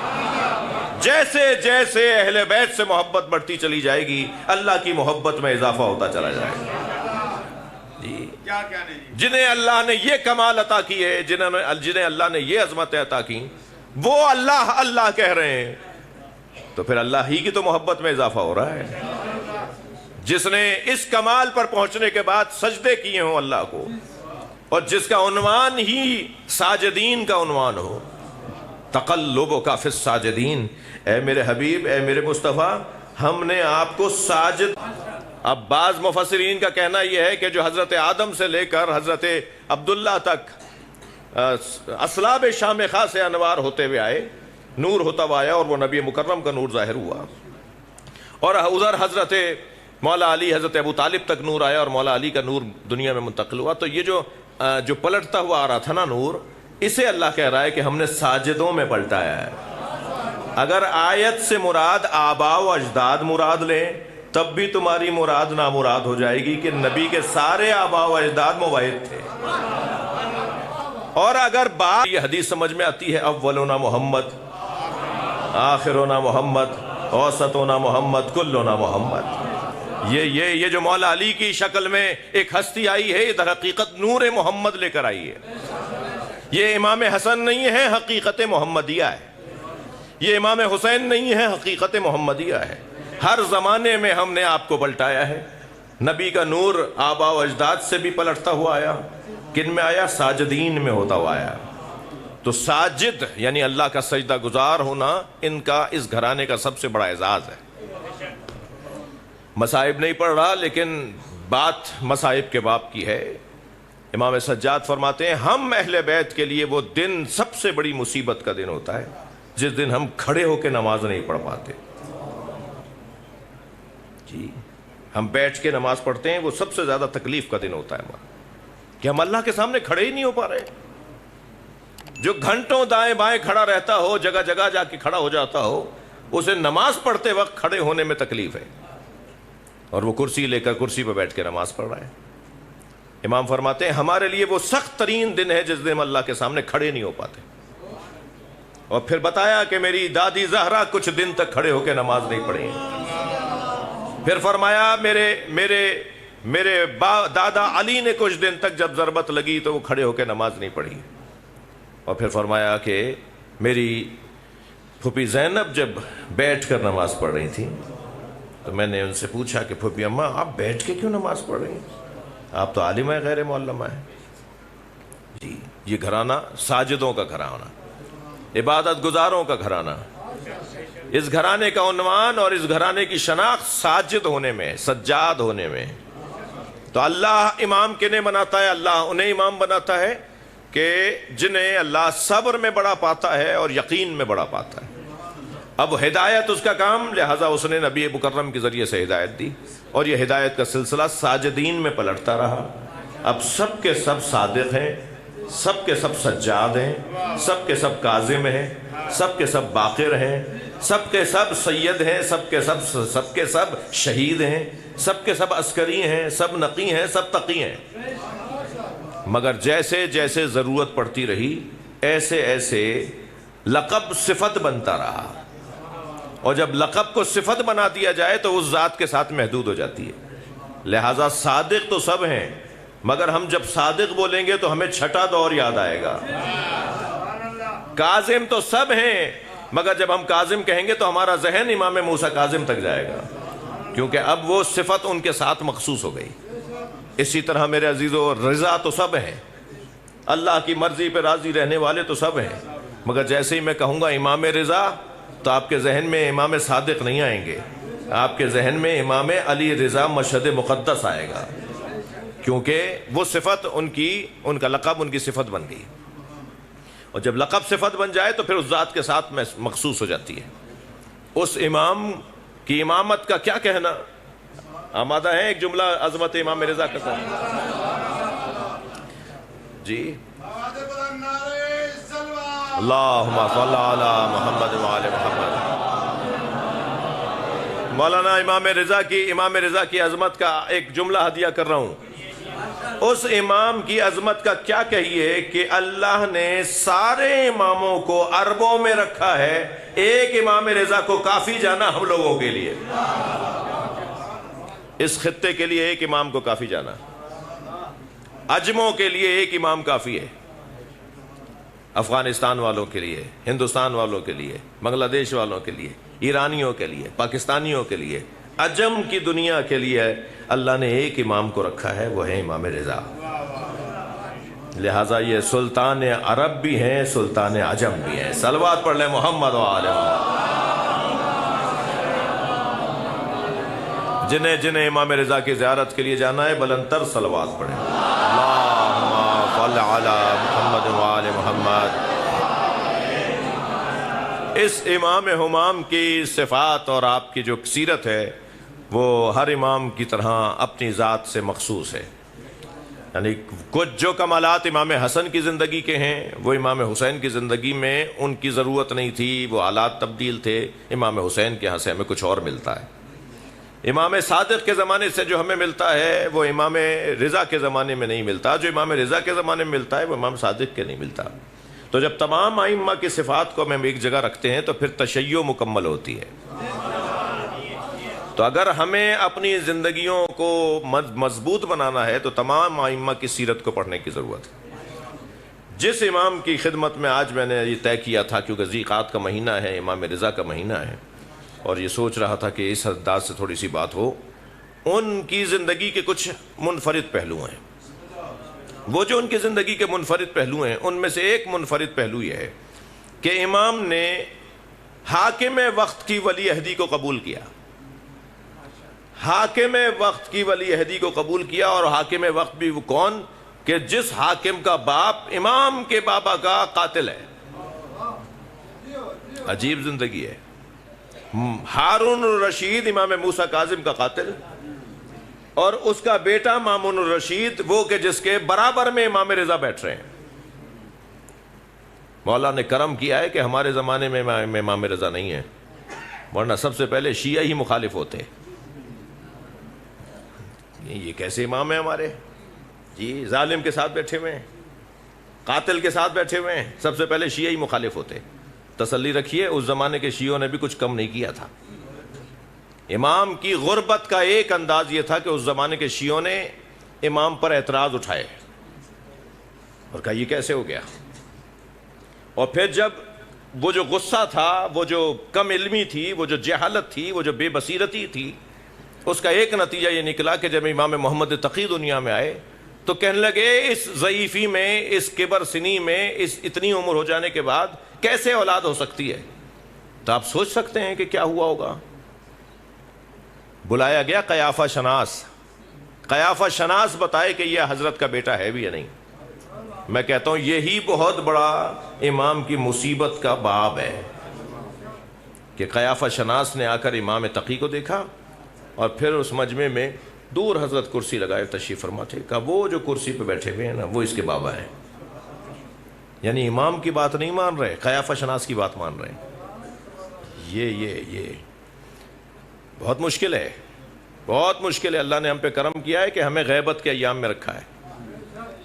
جیسے جیسے اہل بیت سے محبت بڑھتی چلی جائے گی اللہ کی محبت میں اضافہ ہوتا چلا جائے گا. جی جنہیں اللہ نے یہ کمال عطا کی ہے، جنہیں اللہ نے یہ عظمت عطا کی، وہ اللہ اللہ کہہ رہے ہیں، تو پھر اللہ ہی کی تو محبت میں اضافہ ہو رہا ہے. جس نے اس کمال پر پہنچنے کے بعد سجدے کیے ہوں اللہ کو، اور جس کا عنوان ہی ساجدین کا عنوان ہو، تقلبک فی الساجدین. اے میرے حبیب، اے میرے مصطفیٰ، ہم نے آپ کو ساجد. اب بعض مفسرین کا کہنا یہ ہے کہ جو حضرت آدم سے لے کر حضرت عبداللہ تک اسلاب شامخہ سے انوار ہوتے ہوئے آئے، نور ہوتا ہوا آیا، اور وہ نبی مکرم کا نور ظاہر ہوا. اور ادھر حضرت مولا علی، حضرت ابو طالب تک نور آیا اور مولا علی کا نور دنیا میں منتقل ہوا. تو یہ جو پلٹتا ہوا آ رہا تھا نا نور، اسے اللہ کہہ رہا ہے کہ ہم نے ساجدوں میں پلٹایا ہے. اگر آیت سے مراد آباء و اجداد مراد لیں تب بھی تمہاری مراد نامراد ہو جائے گی کہ نبی کے سارے آباء و اجداد موحد تھے. اور اگر بات یہ حدیث سمجھ میں آتی ہے، اولنا محمد، آخرنا محمد، اوسطنا محمد، کلنا محمد، یہ جو مولا علی کی شکل میں ایک ہستی آئی ہے، یہ در حقیقت نور محمد لے کر آئی ہے. یہ امام حسن نہیں ہے، حقیقت محمدیہ ہے. یہ امام حسین نہیں ہے، حقیقت محمدیہ ہے. ہر زمانے میں ہم نے آپ کو پلٹایا ہے. نبی کا نور آباء و اجداد سے بھی پلٹتا ہوا آیا. کن میں آیا؟ ساجدین میں ہوتا ہوا آیا. تو ساجد یعنی اللہ کا سجدہ گزار ہونا ان کا اس گھرانے کا سب سے بڑا اعزاز ہے. مصائب نہیں پڑھ رہا لیکن بات مصائب کے باب کی ہے. امام سجاد فرماتے ہیں ہم اہل بیت کے لیے وہ دن سب سے بڑی مصیبت کا دن ہوتا ہے جس دن ہم کھڑے ہو کے نماز نہیں پڑھ پاتے. جی ہم بیٹھ کے نماز پڑھتے ہیں، وہ سب سے زیادہ تکلیف کا دن ہوتا ہے ہمارا، کہ ہم اللہ کے سامنے کھڑے ہی نہیں ہو پا رہے. جو گھنٹوں دائیں بائیں کھڑا رہتا ہو، جگہ جگہ جا کے کھڑا ہو جاتا ہو، اسے نماز پڑھتے وقت کھڑے ہونے میں تکلیف ہے، اور وہ کرسی لے کر کرسی پہ بیٹھ کے نماز پڑھ رہا ہے. امام فرماتے ہیں ہمارے لیے وہ سخت ترین دن ہے جس دن ہم اللہ کے سامنے کھڑے نہیں ہو پاتے. اور پھر بتایا کہ میری دادی زہرا کچھ دن تک کھڑے ہو کے نماز نہیں پڑھی. پھر فرمایا میرے دادا علی نے کچھ دن تک جب ضربت لگی تو وہ کھڑے ہو کے نماز نہیں پڑھی. اور پھر فرمایا کہ میری پھوپھی زینب جب بیٹھ کر نماز پڑھ رہی تھی تو میں نے ان سے پوچھا کہ پھوپھی اماں آپ بیٹھ کے کیوں نماز پڑھ رہی ہیں؟ آپ تو عالمہ غیر معلمہ ہیں. جی یہ گھرانہ ساجدوں کا گھرانہ، عبادت گزاروں کا گھرانہ. اس گھرانے کا عنوان اور اس گھرانے کی شناخت ساجد ہونے میں، سجاد ہونے میں. تو اللہ امام کنہیں بناتا ہے؟ اللہ انہیں امام بناتا ہے کہ جنہیں اللہ صبر میں بڑا پاتا ہے اور یقین میں بڑا پاتا ہے. اب ہدایت اس کا کام، لہٰذا اس نے نبی مکرم کے ذریعے سے ہدایت دی، اور یہ ہدایت کا سلسلہ ساجدین میں پلٹتا رہا. اب سب کے سب صادق ہیں، سب کے سب سجاد ہیں، سب کے سب کاظم ہیں، سب کے سب باقر ہیں، سب کے سب سید ہیں، سب کے سب شہید ہیں، سب کے سب عسکری ہیں، سب نقی ہیں، سب تقی ہیں. مگر جیسے جیسے ضرورت پڑتی رہی ایسے ایسے لقب صفت بنتا رہا، اور جب لقب کو صفت بنا دیا جائے تو اس ذات کے ساتھ محدود ہو جاتی ہے. لہٰذا صادق تو سب ہیں، مگر ہم جب صادق بولیں گے تو ہمیں چھٹا دور یاد آئے گا. کاظم تو سب ہیں، مگر جب ہم کاظم کہیں گے تو ہمارا ذہن امام موسیٰ کاظم تک جائے گا، کیونکہ اب وہ صفت ان کے ساتھ مخصوص ہو گئی. اسی طرح میرے عزیزو رضا تو سب ہیں، اللہ کی مرضی پہ راضی رہنے والے تو سب ہیں، مگر جیسے ہی میں کہوں گا امام رضا تو آپ کے ذہن میں امام صادق نہیں آئیں گے، آپ کے ذہن میں امام علی رضا مشہد مقدس آئے گا، کیونکہ وہ صفت ان کا لقب ان کی صفت بن گئی. اور جب لقب صفت بن جائے تو پھر اس ذات کے ساتھ مخصوص ہو جاتی ہے. اس امام کی امامت کا کیا کہنا؟ آمادہ ہے ایک جملہ عظمت امام رضا کا ساتھ؟ جی اللہم صلی علی محمد وآل محمد. مولانا امام رضا کی عظمت کا ایک جملہ ہدیہ کر رہا ہوں. اس امام کی عظمت کا کیا کہیے کہ اللہ نے سارے اماموں کو اربوں میں رکھا ہے، ایک امام رضا کو کافی جانا ہم لوگوں کے لیے. اس خطے کے لیے ایک امام کو کافی جانا، عجموں کے لیے ایک امام کافی ہے، افغانستان والوں کے لیے، ہندوستان والوں کے لیے، بنگلہ دیش والوں کے لیے، ایرانیوں کے لیے، پاکستانیوں کے لیے، عجم کی دنیا کے لیے اللہ نے ایک امام کو رکھا ہے، وہ ہے امام رضا. لہٰذا یہ سلطان عرب بھی ہیں، سلطان عجم بھی ہیں. صلوات پڑھ لیں محمد و آل محمد. جنہیں امام رضا کی زیارت کے لیے جانا ہے بلند تر صلوات پڑھیں. اللہم صل علی محمد و آل محمد. اس امام ہمام کی صفات اور آپ کی جو سیرت ہے وہ ہر امام کی طرح اپنی ذات سے مخصوص ہے. یعنی کچھ جو کمالات امام حسن کی زندگی کے ہیں وہ امام حسین کی زندگی میں ان کی ضرورت نہیں تھی، وہ حالات تبدیل تھے. امام حسین کے ہاں سے ہمیں کچھ اور ملتا ہے. امام صادق کے زمانے سے جو ہمیں ملتا ہے وہ امام رضا کے زمانے میں نہیں ملتا، جو امام رضا کے زمانے میں ملتا ہے وہ امام صادق کے نہیں ملتا. تو جب تمام ائمہ کی صفات کو ہم ایک جگہ رکھتے ہیں تو پھر تشیع مکمل ہوتی ہے. تو اگر ہمیں اپنی زندگیوں کو مضبوط بنانا ہے تو تمام ائمہ کی سیرت کو پڑھنے کی ضرورت ہے. جس امام کی خدمت میں آج میں نے یہ طے کیا تھا، کیونکہ ذیقعات کا مہینہ ہے، امام رضا کا مہینہ ہے، اور یہ سوچ رہا تھا کہ اس انداز سے تھوڑی سی بات ہو. ان کی زندگی کے کچھ منفرد پہلو ہیں. وہ جو ان کی زندگی کے منفرد پہلو ہیں ان میں سے ایک منفرد پہلو یہ ہے کہ امام نے حاکم وقت کی ولی عہدی کو قبول کیا. حاکم وقت کی ولی عہدی کو قبول کیا، اور حاکم وقت بھی وہ کون کہ جس حاکم کا باپ امام کے بابا کا قاتل ہے. عجیب زندگی ہے. ہارون الرشید امام موسیٰ کاظم کا قاتل، اور اس کا بیٹا مامون الرشید وہ کہ جس کے برابر میں امام رضا بیٹھ رہے ہیں. مولا نے کرم کیا ہے کہ ہمارے زمانے میں امام رضا نہیں ہے، ورنہ سب سے پہلے شیعہ ہی مخالف ہوتے. یہ کیسے امام ہیں ہمارے؟ جی ظالم کے ساتھ بیٹھے ہوئے ہیں، قاتل کے ساتھ بیٹھے ہوئے ہیں، سب سے پہلے شیعہ ہی مخالف ہوتے. تسلی رکھیے اس زمانے کے شیعوں نے بھی کچھ کم نہیں کیا تھا. امام کی غربت کا ایک انداز یہ تھا کہ اس زمانے کے شیعوں نے امام پر اعتراض اٹھائے اور کہا یہ کیسے ہو گیا. اور پھر جب وہ جو غصہ تھا، وہ جو کم علمی تھی، وہ جو جہالت تھی، وہ جو بے بصیرتی تھی، اس کا ایک نتیجہ یہ نکلا کہ جب امام محمد تقی دنیا میں آئے تو کہنے لگے اس ضعیفی میں، اس کبر سنی میں، اس اتنی عمر ہو جانے کے بعد کیسے اولاد ہو سکتی ہے. تو آپ سوچ سکتے ہیں کہ کیا ہوا ہوگا. بلایا گیا قیافہ شناس. قیافہ شناس بتائے کہ یہ حضرت کا بیٹا ہے بھی یا نہیں. میں کہتا ہوں یہی بہت بڑا امام کی مصیبت کا باب ہے کہ قیافہ شناس نے آ کر امام تقی کو دیکھا اور پھر اس مجمع میں دور حضرت کرسی لگائے تشریف فرما تھے، کہا وہ جو کرسی پہ بیٹھے ہوئے ہیں نا وہ اس کے بابا ہیں. یعنی امام کی بات نہیں مان رہے، قیافہ شناس کی بات مان رہے ہیں. یہ بہت مشکل ہے، بہت مشکل ہے. اللہ نے ہم پہ کرم کیا ہے کہ ہمیں غیبت کے ایام میں رکھا ہے.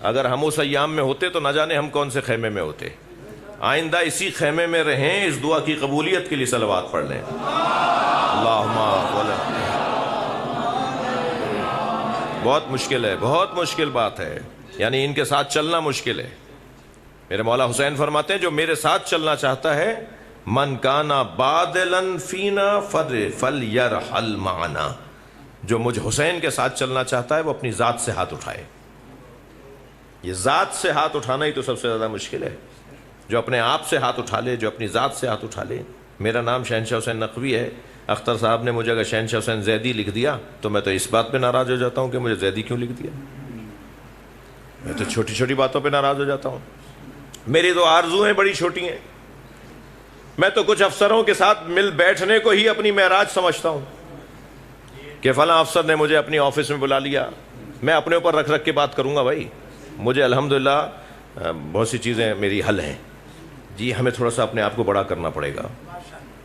اگر ہم اس ایام میں ہوتے تو نہ جانے ہم کون سے خیمے میں ہوتے. آئندہ اسی خیمے میں رہیں، اس دعا کی قبولیت کے لیے صلوات پڑھ لیں. اللہم بہت مشکل ہے، بہت مشکل بات ہے. یعنی ان کے ساتھ چلنا مشکل ہے. میرے مولا حسین فرماتے ہیں جو میرے ساتھ چلنا چاہتا ہے، من کانا بادلن فینا فلیرحل معنا، جو مجھ حسین کے ساتھ چلنا چاہتا ہے وہ اپنی ذات سے ہاتھ اٹھائے. یہ ذات سے ہاتھ اٹھانا ہی تو سب سے زیادہ مشکل ہے. جو اپنے آپ سے ہاتھ اٹھا لے، جو اپنی ذات سے ہاتھ اٹھا لے. میرا نام شہنشاہ حسین نقوی ہے. اختر صاحب نے مجھے اگر شہنشاہ حسین زیدی لکھ دیا تو میں تو اس بات پہ ناراض ہو جاتا ہوں کہ مجھے زیدی کیوں لکھ دیا. میں تو چھوٹی چھوٹی باتوں پہ ناراض ہو جاتا ہوں. میری تو آرزویں بڑی چھوٹی ہیں. میں تو کچھ افسروں کے ساتھ مل بیٹھنے کو ہی اپنی معراج سمجھتا ہوں کہ فلاں افسر نے مجھے اپنی آفس میں بلا لیا. میں اپنے اوپر رکھ رکھ کے بات کروں گا. بھائی مجھے الحمدللہ بہت سی چیزیں میری حل ہیں. جی ہمیں تھوڑا سا اپنے آپ کو بڑا کرنا پڑے گا.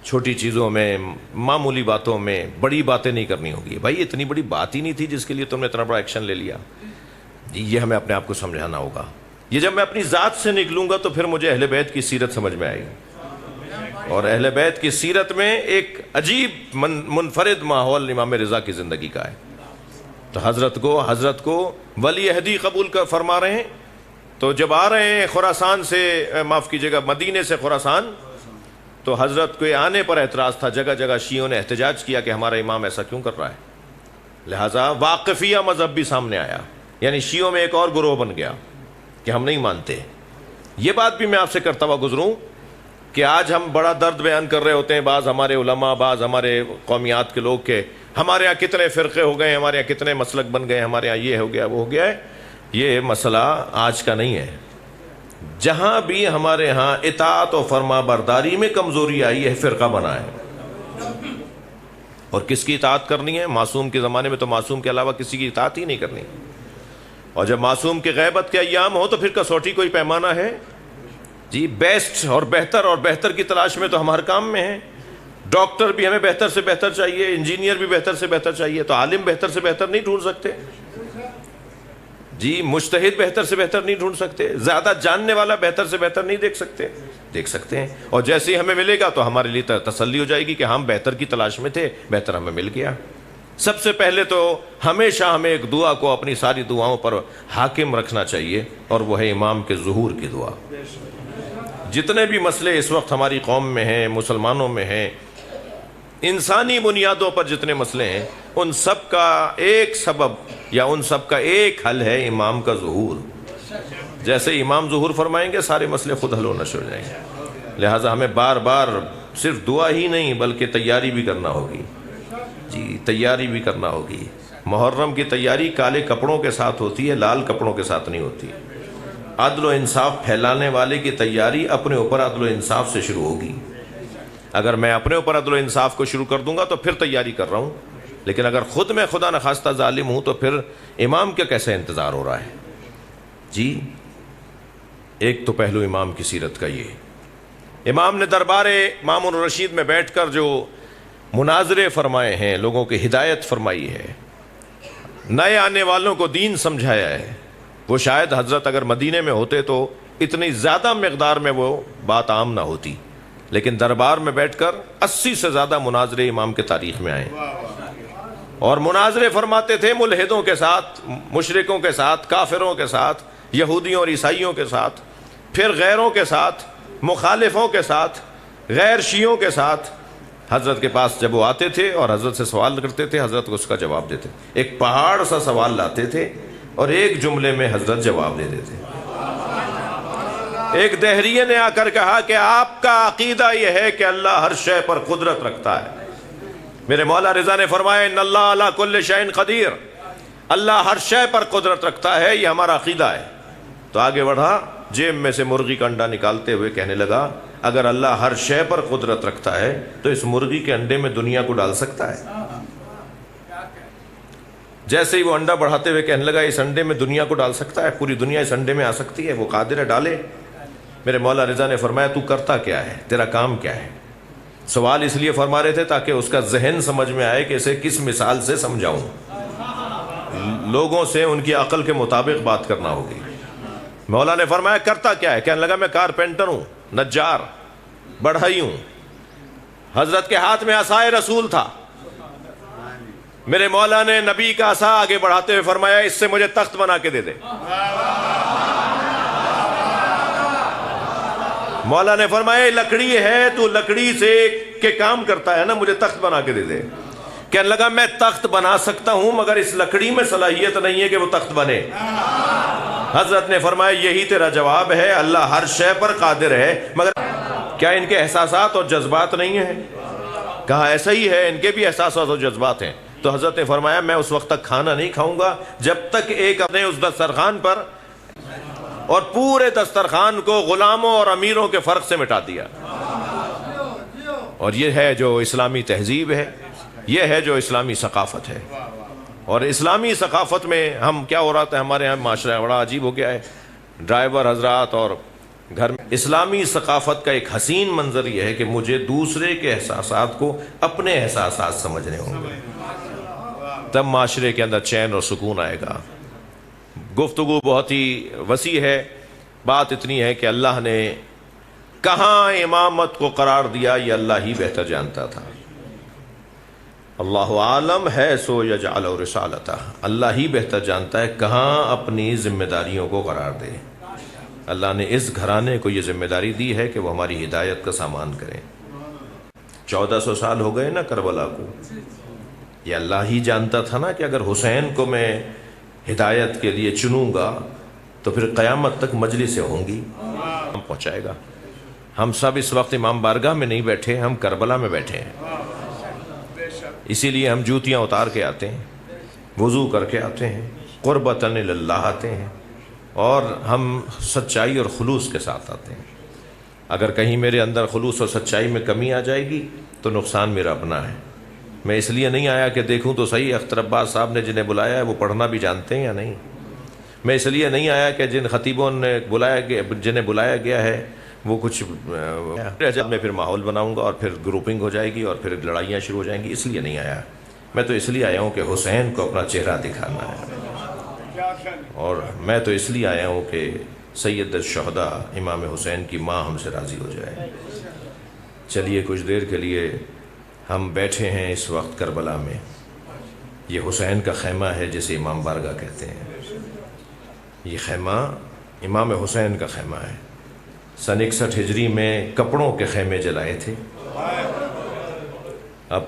چھوٹی چیزوں میں، معمولی باتوں میں بڑی باتیں نہیں کرنی ہوگی. بھائی اتنی بڑی بات ہی نہیں تھی جس کے لیے تم نے اتنا بڑا ایکشن لے لیا. جی یہ ہمیں اپنے آپ کو سمجھانا ہوگا. یہ جب میں اپنی ذات سے نکلوں گا تو پھر مجھے اہل بیت کی سیرت سمجھ میں آئے گی. اور اہل بیت کی سیرت میں ایک عجیب منفرد ماحول امام رضا کی زندگی کا ہے. تو حضرت کو ولی عہدی قبول کر فرما رہے ہیں. تو جب آ رہے ہیں خراسان سے، معاف کیجیے گا مدینے سے خراسان، تو حضرت کے آنے پر اعتراض تھا. جگہ جگہ شیعوں نے احتجاج کیا کہ ہمارا امام ایسا کیوں کر رہا ہے. لہٰذا واقفیہ مذہب بھی سامنے آیا. یعنی شیعوں میں ایک اور گروہ بن گیا کہ ہم نہیں مانتے. یہ بات بھی میں آپ سے کرتا ہوا گزروں کہ آج ہم بڑا درد بیان کر رہے ہوتے ہیں، بعض ہمارے علماء، بعض ہمارے قومیات کے لوگ، کہ ہمارے ہاں کتنے فرقے ہو گئے، ہمارے ہاں کتنے مسلک بن گئے، ہمارے ہاں یہ ہو گیا وہ ہو گیا ہے. یہ مسئلہ آج کا نہیں ہے. جہاں بھی ہمارے ہاں اطاعت و فرما برداری میں کمزوری آئی ہے، فرقہ بنا ہے. اور کس کی اطاعت کرنی ہے؟ معصوم کے زمانے میں تو معصوم کے علاوہ کسی کی اطاعت ہی نہیں کرنی. اور جب معصوم کے غیبت کے ایام ہو تو پھر کسوٹی کوئی پیمانہ ہے. جی بیسٹ اور بہتر کی تلاش میں تو ہم ہر کام میں ہیں. ڈاکٹر بھی ہمیں بہتر سے بہتر چاہیے، انجینئر بھی بہتر سے بہتر چاہیے. تو عالم بہتر سے بہتر نہیں ڈھونڈ سکتے. جی مجتہد بہتر سے بہتر نہیں ڈھونڈ سکتے. زیادہ جاننے والا بہتر سے بہتر نہیں دیکھ سکتے ہیں. اور جیسے ہی ہمیں ملے گا تو ہمارے لیے تسلی ہو جائے گی کہ ہم بہتر کی تلاش میں تھے، بہتر ہمیں مل گیا. سب سے پہلے تو ہمیشہ ہمیں ایک دعا کو اپنی ساری دعاؤں پر حاکم رکھنا چاہیے، اور وہ ہے امام کے ظہور کی دعا. جتنے بھی مسئلے اس وقت ہماری قوم میں ہیں، مسلمانوں میں ہیں، انسانی بنیادوں پر جتنے مسئلے ہیں، ان سب کا ایک سبب یا ان سب کا ایک حل ہے امام کا ظہور. جیسے امام ظہور فرمائیں گے سارے مسئلے خود حل ہونا شروع ہو جائیں گے. لہٰذا ہمیں بار بار صرف دعا ہی نہیں بلکہ تیاری بھی کرنا ہوگی. جی تیاری بھی کرنا ہوگی. محرم کی تیاری کالے کپڑوں کے ساتھ ہوتی ہے، لال کپڑوں کے ساتھ نہیں ہوتی. عدل و انصاف پھیلانے والے کی تیاری اپنے اوپر عدل و انصاف سے شروع ہوگی. اگر میں اپنے اوپر عدل و انصاف کو شروع کر دوں گا تو پھر تیاری کر رہا ہوں. لیکن اگر خود میں خدا نخواستہ ظالم ہوں تو پھر امام کا کیسے انتظار ہو رہا ہے. جی ایک تو پہلو امام کی سیرت کا یہ. امام نے دربار مامون الرشید میں بیٹھ کر جو مناظرے فرمائے ہیں، لوگوں کی ہدایت فرمائی ہے، نئے آنے والوں کو دین سمجھایا ہے، وہ شاید حضرت اگر مدینے میں ہوتے تو اتنی زیادہ مقدار میں وہ بات عام نہ ہوتی. لیکن دربار میں بیٹھ کر 80 سے زیادہ مناظرے امام کے تاریخ میں آئے، اور مناظرے فرماتے تھے ملحدوں کے ساتھ، مشرکوں کے ساتھ، کافروں کے ساتھ، یہودیوں اور عیسائیوں کے ساتھ، پھر غیروں کے ساتھ، مخالفوں کے ساتھ، غیر شیعوں کے ساتھ۔ حضرت کے پاس جب وہ آتے تھے اور حضرت سے سوال کرتے تھے، حضرت کو اس کا جواب دیتے، ایک پہاڑ سا سوال لاتے تھے اور ایک جملے میں حضرت جواب دے دیتے۔ ایک دہریے نے آ کر کہا کہ آپ کا عقیدہ یہ ہے کہ اللہ ہر شے پر قدرت رکھتا ہے۔ میرے مولا رضا نے فرمایا ان اللہ علی کل شیء قدیر، اللہ ہر شے پر قدرت رکھتا ہے، یہ ہمارا عقیدہ ہے۔ تو آگے بڑھا، جیب میں سے مرغی کا انڈا نکالتے ہوئے کہنے لگا اگر اللہ ہر شے پر قدرت رکھتا ہے تو اس مرغی کے انڈے میں دنیا کو ڈال سکتا ہے؟ جیسے ہی وہ انڈا بڑھاتے ہوئے کہنے لگا اس انڈے میں دنیا کو ڈال سکتا ہے، پوری دنیا اس انڈے میں آ سکتی ہے، وہ قادر ہے ڈالے۔ میرے مولا رضا نے فرمایا تو کرتا کیا ہے، تیرا کام کیا ہے؟ سوال اس لیے فرما رہے تھے تاکہ اس کا ذہن سمجھ میں آئے کہ اسے کس مثال سے سمجھاؤں۔ لوگوں سے ان کی عقل کے مطابق بات کرنا ہوگی۔ مولا نے فرمایا کرتا کیا ہے؟ کہنے لگا میں کارپینٹر ہوں، نجار، بڑھئی ہوں۔ حضرت کے ہاتھ میں عصائے رسول تھا۔ میرے مولا نے نبی کا عصا آگے بڑھاتے ہوئے فرمایا اس سے مجھے تخت بنا کے دے دے۔ مولا نے فرمایا لکڑی ہے، تو لکڑی سے کے کام کرتا ہے نا، مجھے تخت بنا کے دے دے۔ کہنے لگا میں تخت بنا سکتا ہوں مگر اس لکڑی میں صلاحیت نہیں ہے کہ وہ تخت بنے۔ حضرت نے فرمایا یہی تیرا جواب ہے، اللہ ہر شے پر قادر ہے، مگر کیا ان کے احساسات اور جذبات نہیں ہیں؟ کہا ایسا ہی ہے، ان کے بھی احساسات اور جذبات ہیں۔ تو حضرت نے فرمایا میں اس وقت تک کھانا نہیں کھاؤں گا جب تک ایک اپنے اس دسترخوان پر اور پورے دسترخوان کو غلاموں اور امیروں کے فرق سے مٹا دیا۔ اور یہ ہے جو اسلامی تہذیب ہے، یہ ہے جو اسلامی ثقافت ہے۔ اور اسلامی ثقافت میں ہم کیا ہو رہا تھا، ہمارے یہاں معاشرہ بڑا عجیب ہو گیا ہے، ڈرائیور حضرات اور گھر میں اسلامی ثقافت کا ایک حسین منظر یہ ہے کہ مجھے دوسرے کے احساسات کو اپنے احساسات سمجھنے ہوں گے، تب معاشرے کے اندر چین اور سکون آئے گا۔ گفتگو بہت ہی وسیع ہے، بات اتنی ہے کہ اللہ نے کہاں امامت کو قرار دیا یہ اللہ ہی بہتر جانتا تھا۔ اللہ عالم ہے سو یجعل رسالتہ، اللہ ہی بہتر جانتا ہے کہاں اپنی ذمہ داریوں کو قرار دے۔ اللہ نے اس گھرانے کو یہ ذمہ داری دی ہے کہ وہ ہماری ہدایت کا سامان کریں۔ 1400 سال ہو گئے نا کربلا کو، یہ اللہ ہی جانتا تھا نا کہ اگر حسین کو میں ہدایت کے لیے چنوں گا تو پھر قیامت تک مجلسیں ہوں گی، ہم پہنچائے گا۔ ہم سب اس وقت امام بارگاہ میں نہیں بیٹھے، ہم کربلا میں بیٹھے ہیں، اسی لیے ہم جوتیاں اتار کے آتے ہیں، وضو کر کے آتے ہیں، قربتاً اللہ آتے ہیں، اور ہم سچائی اور خلوص کے ساتھ آتے ہیں۔ اگر کہیں میرے اندر خلوص اور سچائی میں کمی آ جائے گی تو نقصان میرا اپنا ہے۔ میں اس لیے نہیں آیا کہ دیکھوں تو صحیح اختر عباس صاحب نے جنہیں بلایا ہے وہ پڑھنا بھی جانتے ہیں یا نہیں۔ میں اس لیے نہیں آیا کہ جن خطیبوں نے جنہیں بلایا گیا ہے وہ کچھ جب میں پھر ماحول بناؤں گا اور پھر گروپنگ ہو جائے گی اور پھر لڑائیاں شروع ہو جائیں گی، اس لیے نہیں آیا۔ میں تو اس لیے آیا ہوں کہ حسین کو اپنا چہرہ دکھانا ہے، اور میں تو اس لیے آیا ہوں کہ سید الشہداء امام حسین کی ماں ہم سے راضی ہو جائے۔ چلیے کچھ دیر کے لیے ہم بیٹھے ہیں اس وقت کربلا میں، یہ حسین کا خیمہ ہے جسے امام بارگاہ کہتے ہیں۔ یہ خیمہ امام حسین کا خیمہ ہے۔ سن 61 ہجری میں کپڑوں کے خیمے جلائے تھے، اب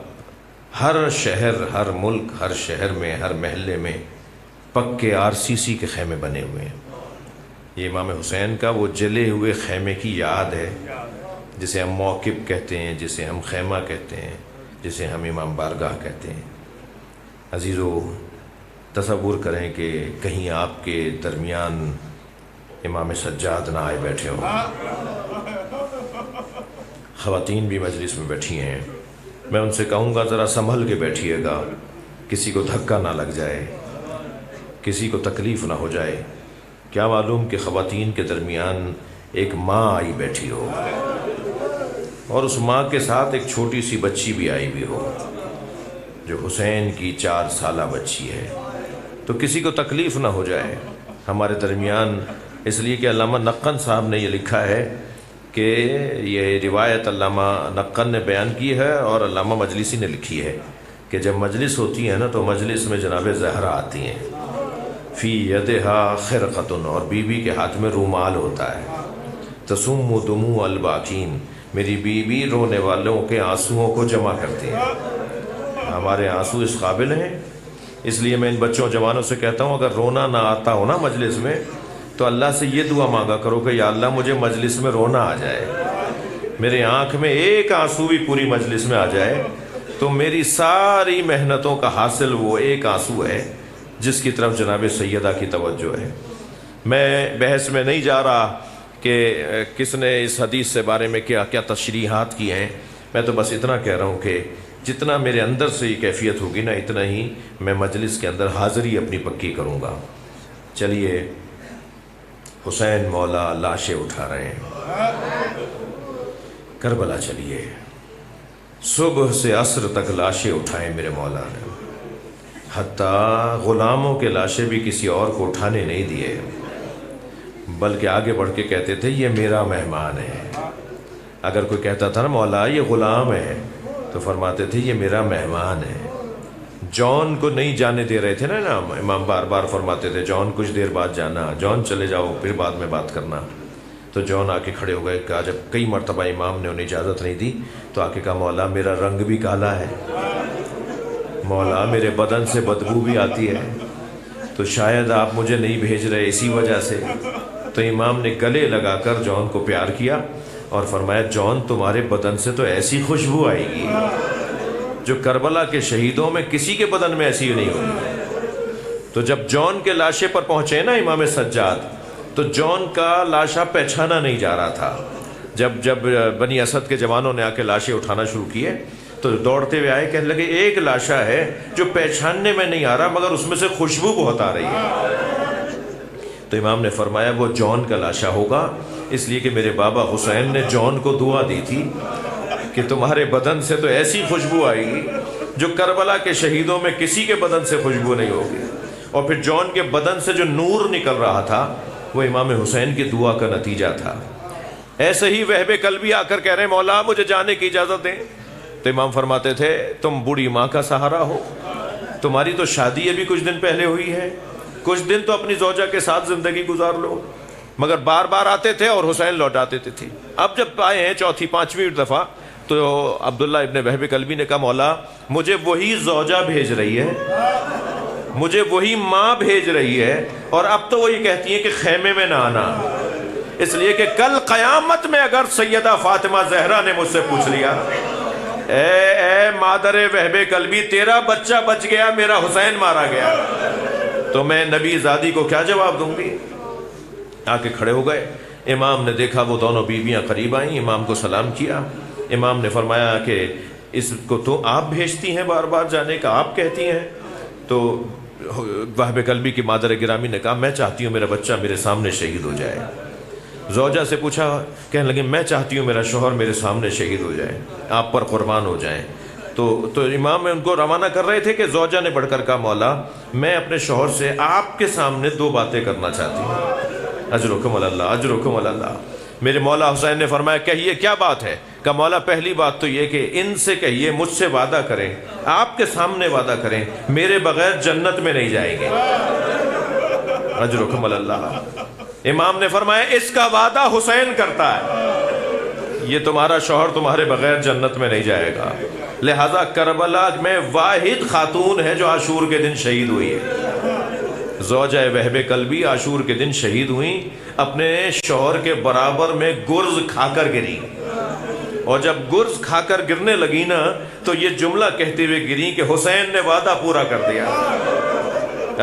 ہر شہر، ہر ملک، ہر شہر میں، ہر محلے میں پکے RCC کے خیمے بنے ہوئے ہیں۔ یہ امام حسین کا وہ جلے ہوئے خیمے کی یاد ہے جسے ہم موقب کہتے ہیں، جسے ہم خیمہ کہتے ہیں، جسے ہم امام بارگاہ کہتے ہیں۔ عزیزو، تصور کریں کہ کہیں آپ کے درمیان امام سجاد نہ آئے بیٹھے ہوں، خواتین بھی مجلس میں بیٹھی ہیں، میں ان سے کہوں گا ذرا سنبھل کے بیٹھیے گا، کسی کو دھکا نہ لگ جائے، کسی کو تکلیف نہ ہو جائے۔ کیا معلوم کہ خواتین کے درمیان ایک ماں آئی بیٹھی ہو اور اس ماں کے ساتھ ایک چھوٹی سی بچی بھی آئی بھی ہو جو حسین کی 4 سالہ بچی ہے، تو کسی کو تکلیف نہ ہو جائے ہمارے درمیان۔ اس لیے کہ علامہ نقن صاحب نے یہ لکھا ہے کہ یہ روایت علامہ نقن نے بیان کی ہے اور علامہ مجلسی نے لکھی ہے کہ جب مجلس ہوتی ہے نا تو مجلس میں جناب زہرا آتی ہیں، فی یدہا خرقۃ، اور بیوی کے ہاتھ میں رومال ہوتا ہے، تسم دموع الباکین، میری بیوی رونے والوں کے آنسوؤں کو جمع کرتی ہے۔ ہمارے آنسو اس قابل ہیں، اس لیے میں ان بچوں جوانوں سے کہتا ہوں اگر رونا نہ آتا ہو نا مجلس میں تو اللہ سے یہ دعا مانگا کرو کہ یا اللہ مجھے مجلس میں رونا آ جائے، میرے آنکھ میں ایک آنسو بھی پوری مجلس میں آ جائے تو میری ساری محنتوں کا حاصل وہ ایک آنسو ہے جس کی طرف جناب سیدہ کی توجہ ہے۔ میں بحث میں نہیں جا رہا کہ کس نے اس حدیث سے بارے میں کیا کیا تشریحات کی ہیں، میں تو بس اتنا کہہ رہا ہوں کہ جتنا میرے اندر سے یہ کیفیت ہوگی نا اتنا ہی میں مجلس کے اندر حاضری اپنی پکی کروں گا۔ چلیے، حسین مولا لاشیں اٹھا رہے ہیں، کربلا چلیے، صبح سے عصر تک لاشیں اٹھائیں میرے مولا نے، حتیٰ غلاموں کے لاشیں بھی کسی اور کو اٹھانے نہیں دیے، بلکہ آگے بڑھ کے کہتے تھے یہ میرا مہمان ہے۔ اگر کوئی کہتا تھا نا مولا یہ غلام ہے تو فرماتے تھے یہ میرا مہمان ہے۔ جان کو نہیں جانے دے رہے تھے نا امام، بار بار فرماتے تھے جان کچھ دیر بعد جانا، جان چلے جاؤ پھر بعد میں بات کرنا۔ تو جان آ کے کھڑے ہو گئے، کہا جب کئی مرتبہ امام نے انہیں اجازت نہیں دی تو آ کے کہا مولا میرا رنگ بھی کالا ہے، مولا میرے بدن سے بدبو بھی آتی ہے، تو شاید آپ مجھے نہیں بھیج رہے اسی وجہ سے۔ تو امام نے گلے لگا کر جان کو پیار کیا اور فرمایا جان تمہارے بدن سے تو ایسی خوشبو آئے گی جو کربلا کے شہیدوں میں کسی کے بدن میں ایسی نہیں ہوگی۔ تو جب جان کے لاشے پر پہنچے نا امام سجاد تو جان کا لاشا پہچانا نہیں جا رہا تھا۔ جب بنی اسد کے جوانوں نے آ کے لاشیں اٹھانا شروع کیے تو دوڑتے ہوئے آئے، کہنے لگے ایک لاشا ہے جو پہچاننے میں نہیں آ رہا مگر اس میں سے خوشبو بہت آ رہی ہے۔ تو امام نے فرمایا وہ جان کا لاشا ہوگا، اس لیے کہ میرے بابا حسین نے جان کو دعا دی تھی کہ تمہارے بدن سے تو ایسی خوشبو آئے گی جو کربلا کے شہیدوں میں کسی کے بدن سے خوشبو نہیں ہوگی۔ اور پھر جان کے بدن سے جو نور نکل رہا تھا وہ امام حسین کی دعا کا نتیجہ تھا۔ ایسے ہی وہب قلبی آ کر کہہ رہے ہیں مولا مجھے جانے کی اجازت دیں، تو امام فرماتے تھے تم بوڑھی ماں کا سہارا ہو، تمہاری تو شادی ابھی کچھ دن پہلے ہوئی ہے، کچھ دن تو اپنی زوجہ کے ساتھ زندگی گزار لو۔ مگر بار بار آتے تھے اور حسین لوٹا دیتے تھے۔ اب جب آئے ہیں چوتھی پانچویں دفعہ تو عبداللہ ابن وہب قلبی نے کہا مولا مجھے وہی زوجہ بھیج رہی ہے، مجھے وہی ماں بھیج رہی ہے، اور اب تو وہ یہ کہتی ہیں کہ خیمے میں نہ آنا، اس لیے کہ کل قیامت میں اگر سیدہ فاطمہ زہرا نے مجھ سے پوچھ لیا اے مادر وہب قلبی تیرا بچہ بچ گیا میرا حسین مارا گیا، تو میں نبی زادی کو کیا جواب دوں گی؟ آ کے کھڑے ہو گئے، امام نے دیکھا وہ دونوں بیویاں قریب آئیں، امام کو سلام کیا، امام نے فرمایا کہ اس کو تو آپ بھیجتی ہیں بار بار جانے کا، آپ کہتی ہیں؟ تو وہب قلبی کی مادر گرامی نے کہا میں چاہتی ہوں میرا بچہ میرے سامنے شہید ہو جائے۔ زوجہ سے پوچھا، کہنے لگے میں چاہتی ہوں میرا شوہر میرے سامنے شہید ہو جائے، آپ پر قربان ہو جائیں۔ تو امام ان کو روانہ کر رہے تھے کہ زوجہ نے بڑھ کر کہا مولا میں اپنے شوہر سے آپ کے سامنے دو باتیں کرنا چاہتی ہوں، اجرکم اللہ اجرکم اللہ۔ میرے مولا حسین نے فرمایا کہیے کیا بات ہے؟ کہ مولا پہلی بات تو یہ کہ ان سے کہیے مجھ سے وعدہ کریں، آپ کے سامنے وعدہ کریں میرے بغیر جنت میں نہیں جائیں گے، اجرکم اللہ۔ امام نے فرمایا اس کا وعدہ حسین کرتا ہے، یہ تمہارا شوہر تمہارے بغیر جنت میں نہیں جائے گا۔ لہذا کربلا میں واحد خاتون ہے جو عاشور کے دن شہید ہوئی ہے، زوجہ وہب قلبی عاشور کے دن شہید ہوئیں، اپنے شوہر کے برابر میں گرز کھا کر گری، اور جب گرز کھا کر گرنے لگی نا تو یہ جملہ کہتے ہوئے گری کہ حسین نے وعدہ پورا کر دیا،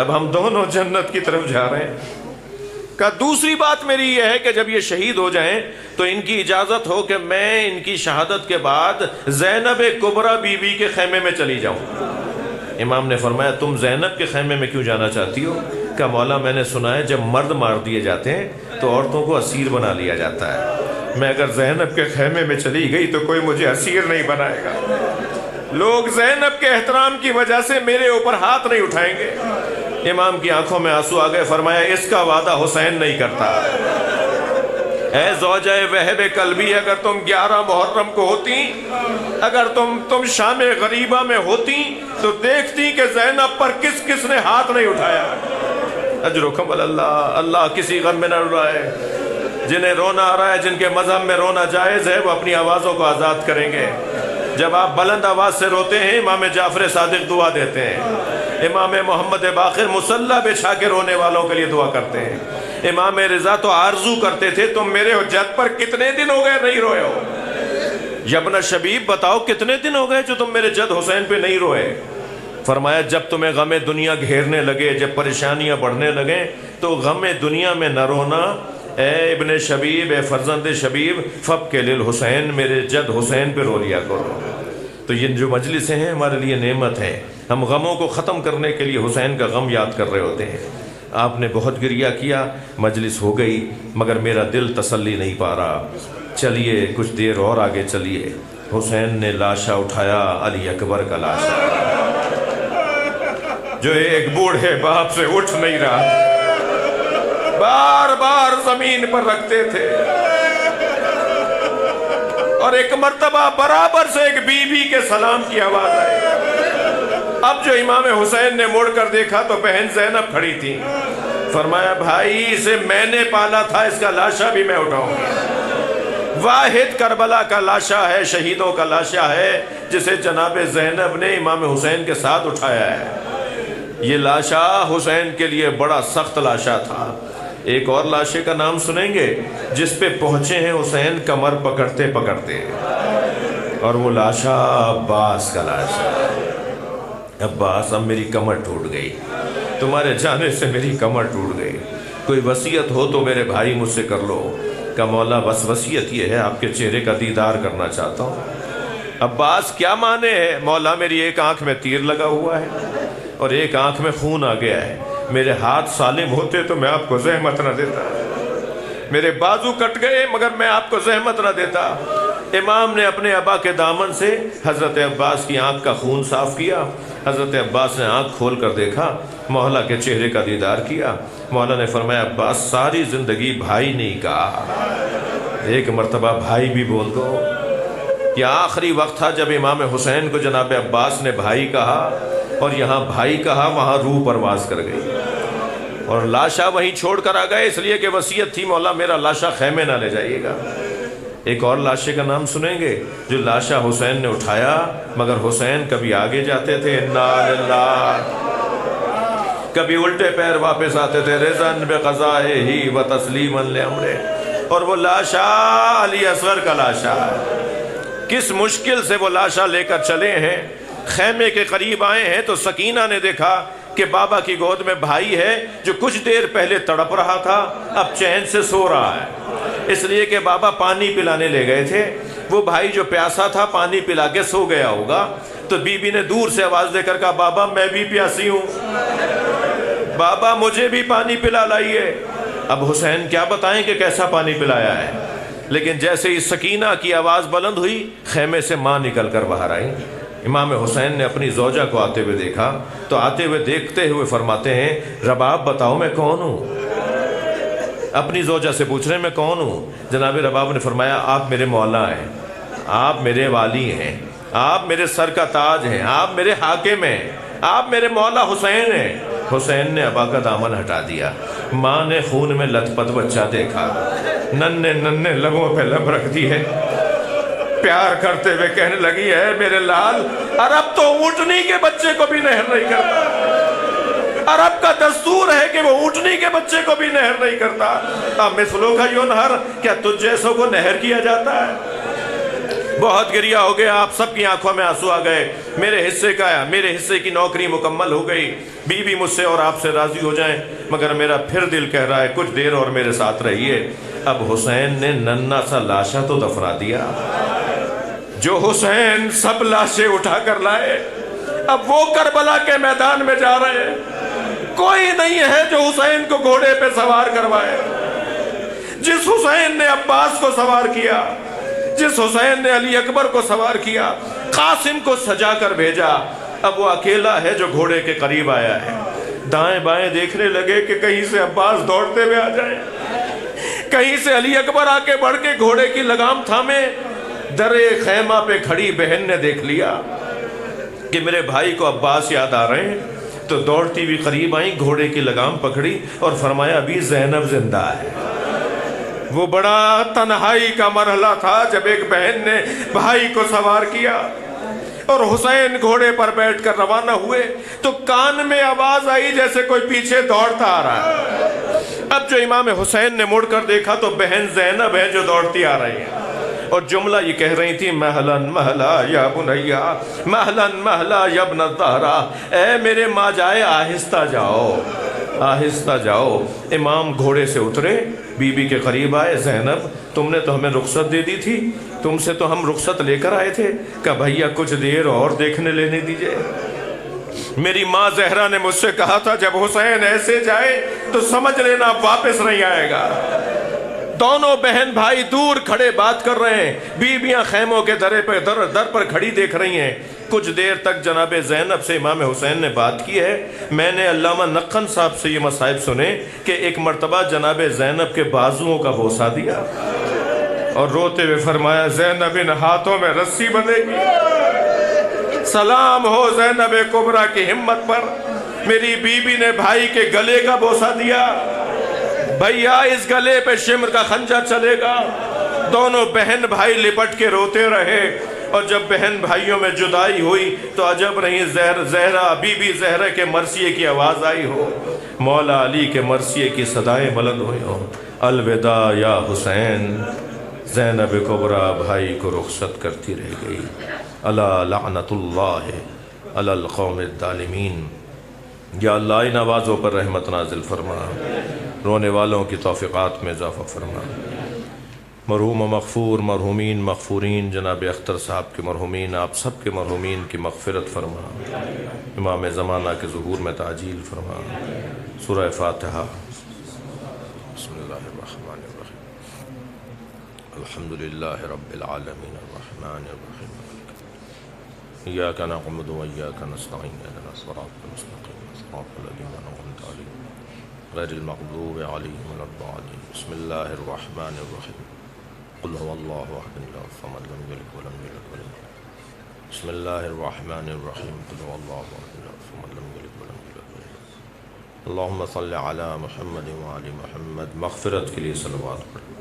اب ہم دونوں جنت کی طرف جا رہے ہیں۔ کہ دوسری بات میری یہ ہے کہ جب یہ شہید ہو جائیں تو ان کی اجازت ہو کہ میں ان کی شہادت کے بعد زینب کبریٰ بی بی کے خیمے میں چلی جاؤں۔ امام نے فرمایا تم زینب کے خیمے میں کیوں جانا چاہتی ہو؟ کہ مولا میں نے سنا ہے جب مرد مار دیے جاتے ہیں تو عورتوں کو اسیر بنا لیا جاتا ہے، میں اگر زینب کے خیمے میں چلی گئی تو کوئی مجھے اسیر نہیں بنائے گا، لوگ زینب کے احترام کی وجہ سے میرے اوپر ہاتھ نہیں اٹھائیں گے۔ امام کی آنکھوں میں آنسو آ گئے، فرمایا اس کا وعدہ حسین نہیں کرتا، اے زوجہ وہب قلبی، اگر تم 11 محرم کو ہوتی، اگر تم شام غریبہ میں ہوتی تو دیکھتی کہ زینب پر کس کس نے ہاتھ نہیں اٹھایا۔ اجرکم اللہ، اللہ کسی غم میں نہ رلائے۔ جنہیں رونا آ رہا ہے، جن کے مذہب میں رونا جائز ہے، وہ اپنی آوازوں کو آزاد کریں گے۔ جب آپ بلند آواز سے روتے ہیں، امام جعفر صادق دعا دیتے ہیں، امام محمد باقر مصلی بچھا کے رونے والوں کے لیے دعا کرتے ہیں، امام رضا تو آرزو کرتے تھے تم میرے حجت پر کتنے دن ہو گئے نہیں روئے ہو؟ یبن شبیب بتاؤ کتنے دن ہو گئے جو تم میرے جد حسین پہ نہیں روئے؟ فرمایا جب تمہیں غم دنیا گھیرنے لگے، جب پریشانیاں بڑھنے لگیں تو غم دنیا میں نہ رونا، اے ابن شبیب، اے فرزند شبیب، فب کے للحسین، میرے جد حسین پہ رو لیا کرو۔ تو یہ جو مجلسیں ہیں ہمارے لیے نعمت ہے، ہم غموں کو ختم کرنے کے لیے حسین کا غم یاد کر رہے ہوتے ہیں۔ آپ نے بہت گریہ کیا، مجلس ہو گئی، مگر میرا دل تسلی نہیں پا رہا، چلیے کچھ دیر اور آگے چلیے۔ حسین نے لاشا اٹھایا، علی اکبر کا لاشا، جو ایک بوڑھے باپ سے اٹھ نہیں رہا، بار بار زمین پر رکھتے تھے، اور ایک مرتبہ برابر سے ایک بی بی کے سلام کی آواز آئی۔ اب جو امام حسین نے مڑ کر دیکھا تو بہن زینب کھڑی تھی۔ فرمایا بھائی اسے میں نے پالا تھا، اس کا لاشا بھی میں اٹھاؤں گی۔ واحد کربلا کا لاشا ہے، شہیدوں کا لاشا ہے، جسے جناب زینب نے امام حسین کے ساتھ اٹھایا ہے۔ یہ لاشا حسین کے لیے بڑا سخت لاشا تھا۔ ایک اور لاشے کا نام سنیں گے جس پہ پہنچے ہیں حسین کمر پکڑتے پکڑتے، اور وہ لاشا عباس کا لاشا۔ عباس اب میری کمر ٹوٹ گئی، تمہارے جانے سے میری کمر ٹوٹ گئی، کوئی وصیت ہو تو میرے بھائی مجھ سے کر لو۔ کہ مولا بس وصیت یہ ہے، آپ کے چہرے کا دیدار کرنا چاہتا ہوں۔ عباس کیا مانے ہے؟ مولا میری ایک آنکھ میں تیر لگا ہوا ہے اور ایک آنکھ میں خون آ گیا ہے، میرے ہاتھ سالم ہوتے تو میں آپ کو زحمت نہ دیتا، میرے بازو کٹ گئے مگر میں آپ کو زحمت نہ دیتا۔ امام نے اپنے ابا کے دامن سے حضرت عباس کی آنکھ کا خون صاف کیا۔ حضرت عباس نے آنکھ کھول کر دیکھا، مولا کے چہرے کا دیدار کیا۔ مولا نے فرمایا عباس ساری زندگی بھائی نہیں کہا، ایک مرتبہ بھائی بھی بول دو۔ یہ آخری وقت تھا جب امام حسین کو جناب عباس نے بھائی کہا، اور یہاں بھائی کہا وہاں روح پرواز کر گئی، اور لاشا وہیں چھوڑ کر آ گئے، اس لیے کہ وصیت تھی مولا میرا لاشا خیمے نہ لے جائیے گا۔ ایک اور لاشے کا نام سنیں گے جو لاشا حسین نے اٹھایا، مگر حسین کبھی آگے جاتے تھے انا للہ، کبھی الٹے پیر واپس آتے تھے رضاً بقضائہ ہی و تسلیما لامرہ، اور وہ لاشا علی اصغر کا لاشا، کس مشکل سے وہ لاشا لے کر چلے ہیں۔ خیمے کے قریب آئے ہیں تو سکینہ نے دیکھا کہ بابا کی گود میں بھائی ہے جو کچھ دیر پہلے تڑپ رہا تھا، اب چین سے سو رہا ہے، اس لیے کہ بابا پانی پلانے لے گئے تھے، وہ بھائی جو پیاسا تھا پانی پلا کے سو گیا ہوگا۔ تو بی بی نے دور سے آواز دے کر کہا بابا میں بھی پیاسی ہوں، بابا مجھے بھی پانی پلا لائیے۔ اب حسین کیا بتائیں کہ کیسا پانی پلایا ہے، لیکن جیسے ہی سکینہ کی آواز بلند ہوئی خیمے سے ماں نکل کر باہر آئی۔ امام حسین نے اپنی زوجہ کو آتے ہوئے دیکھا تو آتے ہوئے دیکھتے ہوئے فرماتے ہیں رباب بتاؤ میں کون ہوں؟ اپنی زوجہ سے پوچھ رہے ہیں میں کون ہوں؟ جناب رباب نے فرمایا آپ میرے مولا ہیں، آپ میرے والی ہیں، آپ میرے سر کا تاج ہیں، آپ میرے حاکم ہیں، آپ میرے مولا حسین ہیں۔ حسین نے ابا کا دامن ہٹا دیا، ماں نے خون میں لت پت بچہ دیکھا، ننے ننے لبوں پہ لب رکھ دی ہے، پیار کرتے ہوئے کہنے لگی ہے میرے لال عرب تو اونٹنی کے بچے کو بھی نہر نہیں کرتا، عرب کا دستور ہے کہ وہ اونٹنی کے بچے کو بھی نہر نہیں کرتا، مثلوں کا ینہر، کیا تجھ جیسوں کو نہر کیا جاتا ہے؟ بہت گریہ ہو گیا، آپ سب کی آنکھوں میں آنسو آ گئے، میرے حصے کی نوکری مکمل ہو گئی، بی بی مجھ سے اور آپ سے راضی ہو جائیں، مگر میرا پھر دل کہہ رہا ہے کچھ دیر اور میرے ساتھ رہیے۔ اب حسین نے ننھا سا لاشا تو دفنا دیا، جو حسین سب لاشیں اٹھا کر لائے، اب وہ کربلا کے میدان میں جا رہے ہیں، کوئی نہیں ہے جو حسین کو گھوڑے پہ سوار کروائے۔ جس حسین نے عباس کو سوار کیا، جس حسین نے علی اکبر کو سوار کیا، قاسم کو سجا کر بھیجا، اب وہ اکیلا ہے جو گھوڑے کے قریب آیا ہے۔ دائیں بائیں دیکھنے لگے کہ کہیں سے عباس دوڑتے ہوئے آ جائے، کہیں سے علی اکبر آ کے بڑھ کے گھوڑے کی لگام تھامے. درے خیمہ پہ کھڑی بہن نے دیکھ لیا کہ میرے بھائی کو عباس یاد آ رہے ہیں, تو دوڑتی بھی قریب آئیں, گھوڑے کی لگام پکڑی اور فرمایا ابھی زینب زندہ ہے. وہ بڑا تنہائی کا مرحلہ تھا جب ایک بہن نے بھائی کو سوار کیا اور حسین گھوڑے پر بیٹھ کر روانہ ہوئے تو کان میں آواز آئی جیسے کوئی پیچھے دوڑتا آ رہا ہے. اب جو امام حسین نے مڑ کر دیکھا تو بہن زینب ہے جو دوڑتی آ رہی ہے, اور جملہ یہ کہہ رہی تھی مہلن مہلا یا بنیا, مہلن مہلا یا ابن الزہرا, اے میرے ماں جائے آہستہ جاؤ, آہستہ جاؤ. امام گھوڑے سے اترے, بی بی کے قریب آئے, زینب تم نے تو ہمیں رخصت دے دی تھی, تم سے تو ہم رخصت لے کر آئے تھے, کہ بھیا کچھ دیر اور دیکھنے لینے دیجئے. میری ماں زہرا نے مجھ سے کہا تھا جب حسین ایسے جائے تو سمجھ لینا واپس نہیں آئے گا. دونوں بہن بھائی دور کھڑے بات کر رہے ہیں, بیویاں خیموں کے در پر کھڑی دیکھ رہی ہیں. کچھ دیر تک جناب زینب سے امام حسین نے بات کی ہے. میں نے علامہ نقن صاحب سے یہ مصائب سنے کہ ایک مرتبہ جناب زینب کے بازوؤں کا بوسہ دیا اور روتے ہوئے فرمایا زینب ان ہاتھوں میں رسی بندھے گی. سلام ہو زینب کبریٰ کی ہمت پر. میری بیوی نے بھائی کے گلے کا بوسہ دیا, بھیا اس گلے پہ شمر کا خنجر چلے گا. دونوں بہن بھائی لپٹ کے روتے رہے, اور جب بہن بھائیوں میں جدائی ہوئی تو عجب نہیں زہرا بی بی زہرا کے مرثیے کی آواز آئی ہو, مولا علی کے مرثیے کی صدائیں بلند ہوئی ہو, الوداع یا حسین. زینب کبریٰ بھائی کو رخصت کرتی رہ گئی. الا لعنت اللہ علی القوم الظالمین. یا اللہ ان آوازوں پر رحمت نازل فرما, رونے والوں کی توفیقات میں اضافہ فرما. مرحوم و مغفور مرحومین مغفورین جناب اختر صاحب کے مرحومین, آپ سب کے مرحومین کی مغفرت فرما. امام زمانہ کے ظہور میں تعجیل فرما. سورہ فاتحہ. بسم اللہ الرحمن الرحیم. الحمدللہ رب العالمین الرحمن الرحیم ایاک نعبد و ایاک نستعین اهدنا الصراط المستقیم صراط الذین انعمت علیہم غیر المغضوب علیہم ولا الضالین. بسم اللہ الرحمن الرحیم. قل هو اللہ احد اللہ الصمد لم یلد ولم یولد ولم یکن. بسم اللہ الرحمن الرحیم. قل هو اللہ احد اللہ الصمد لم یلد ولم یولد ولم یکن. اللہم صل علی محمد و آل محمد. مغفرت کے لیے صلوات پڑھ.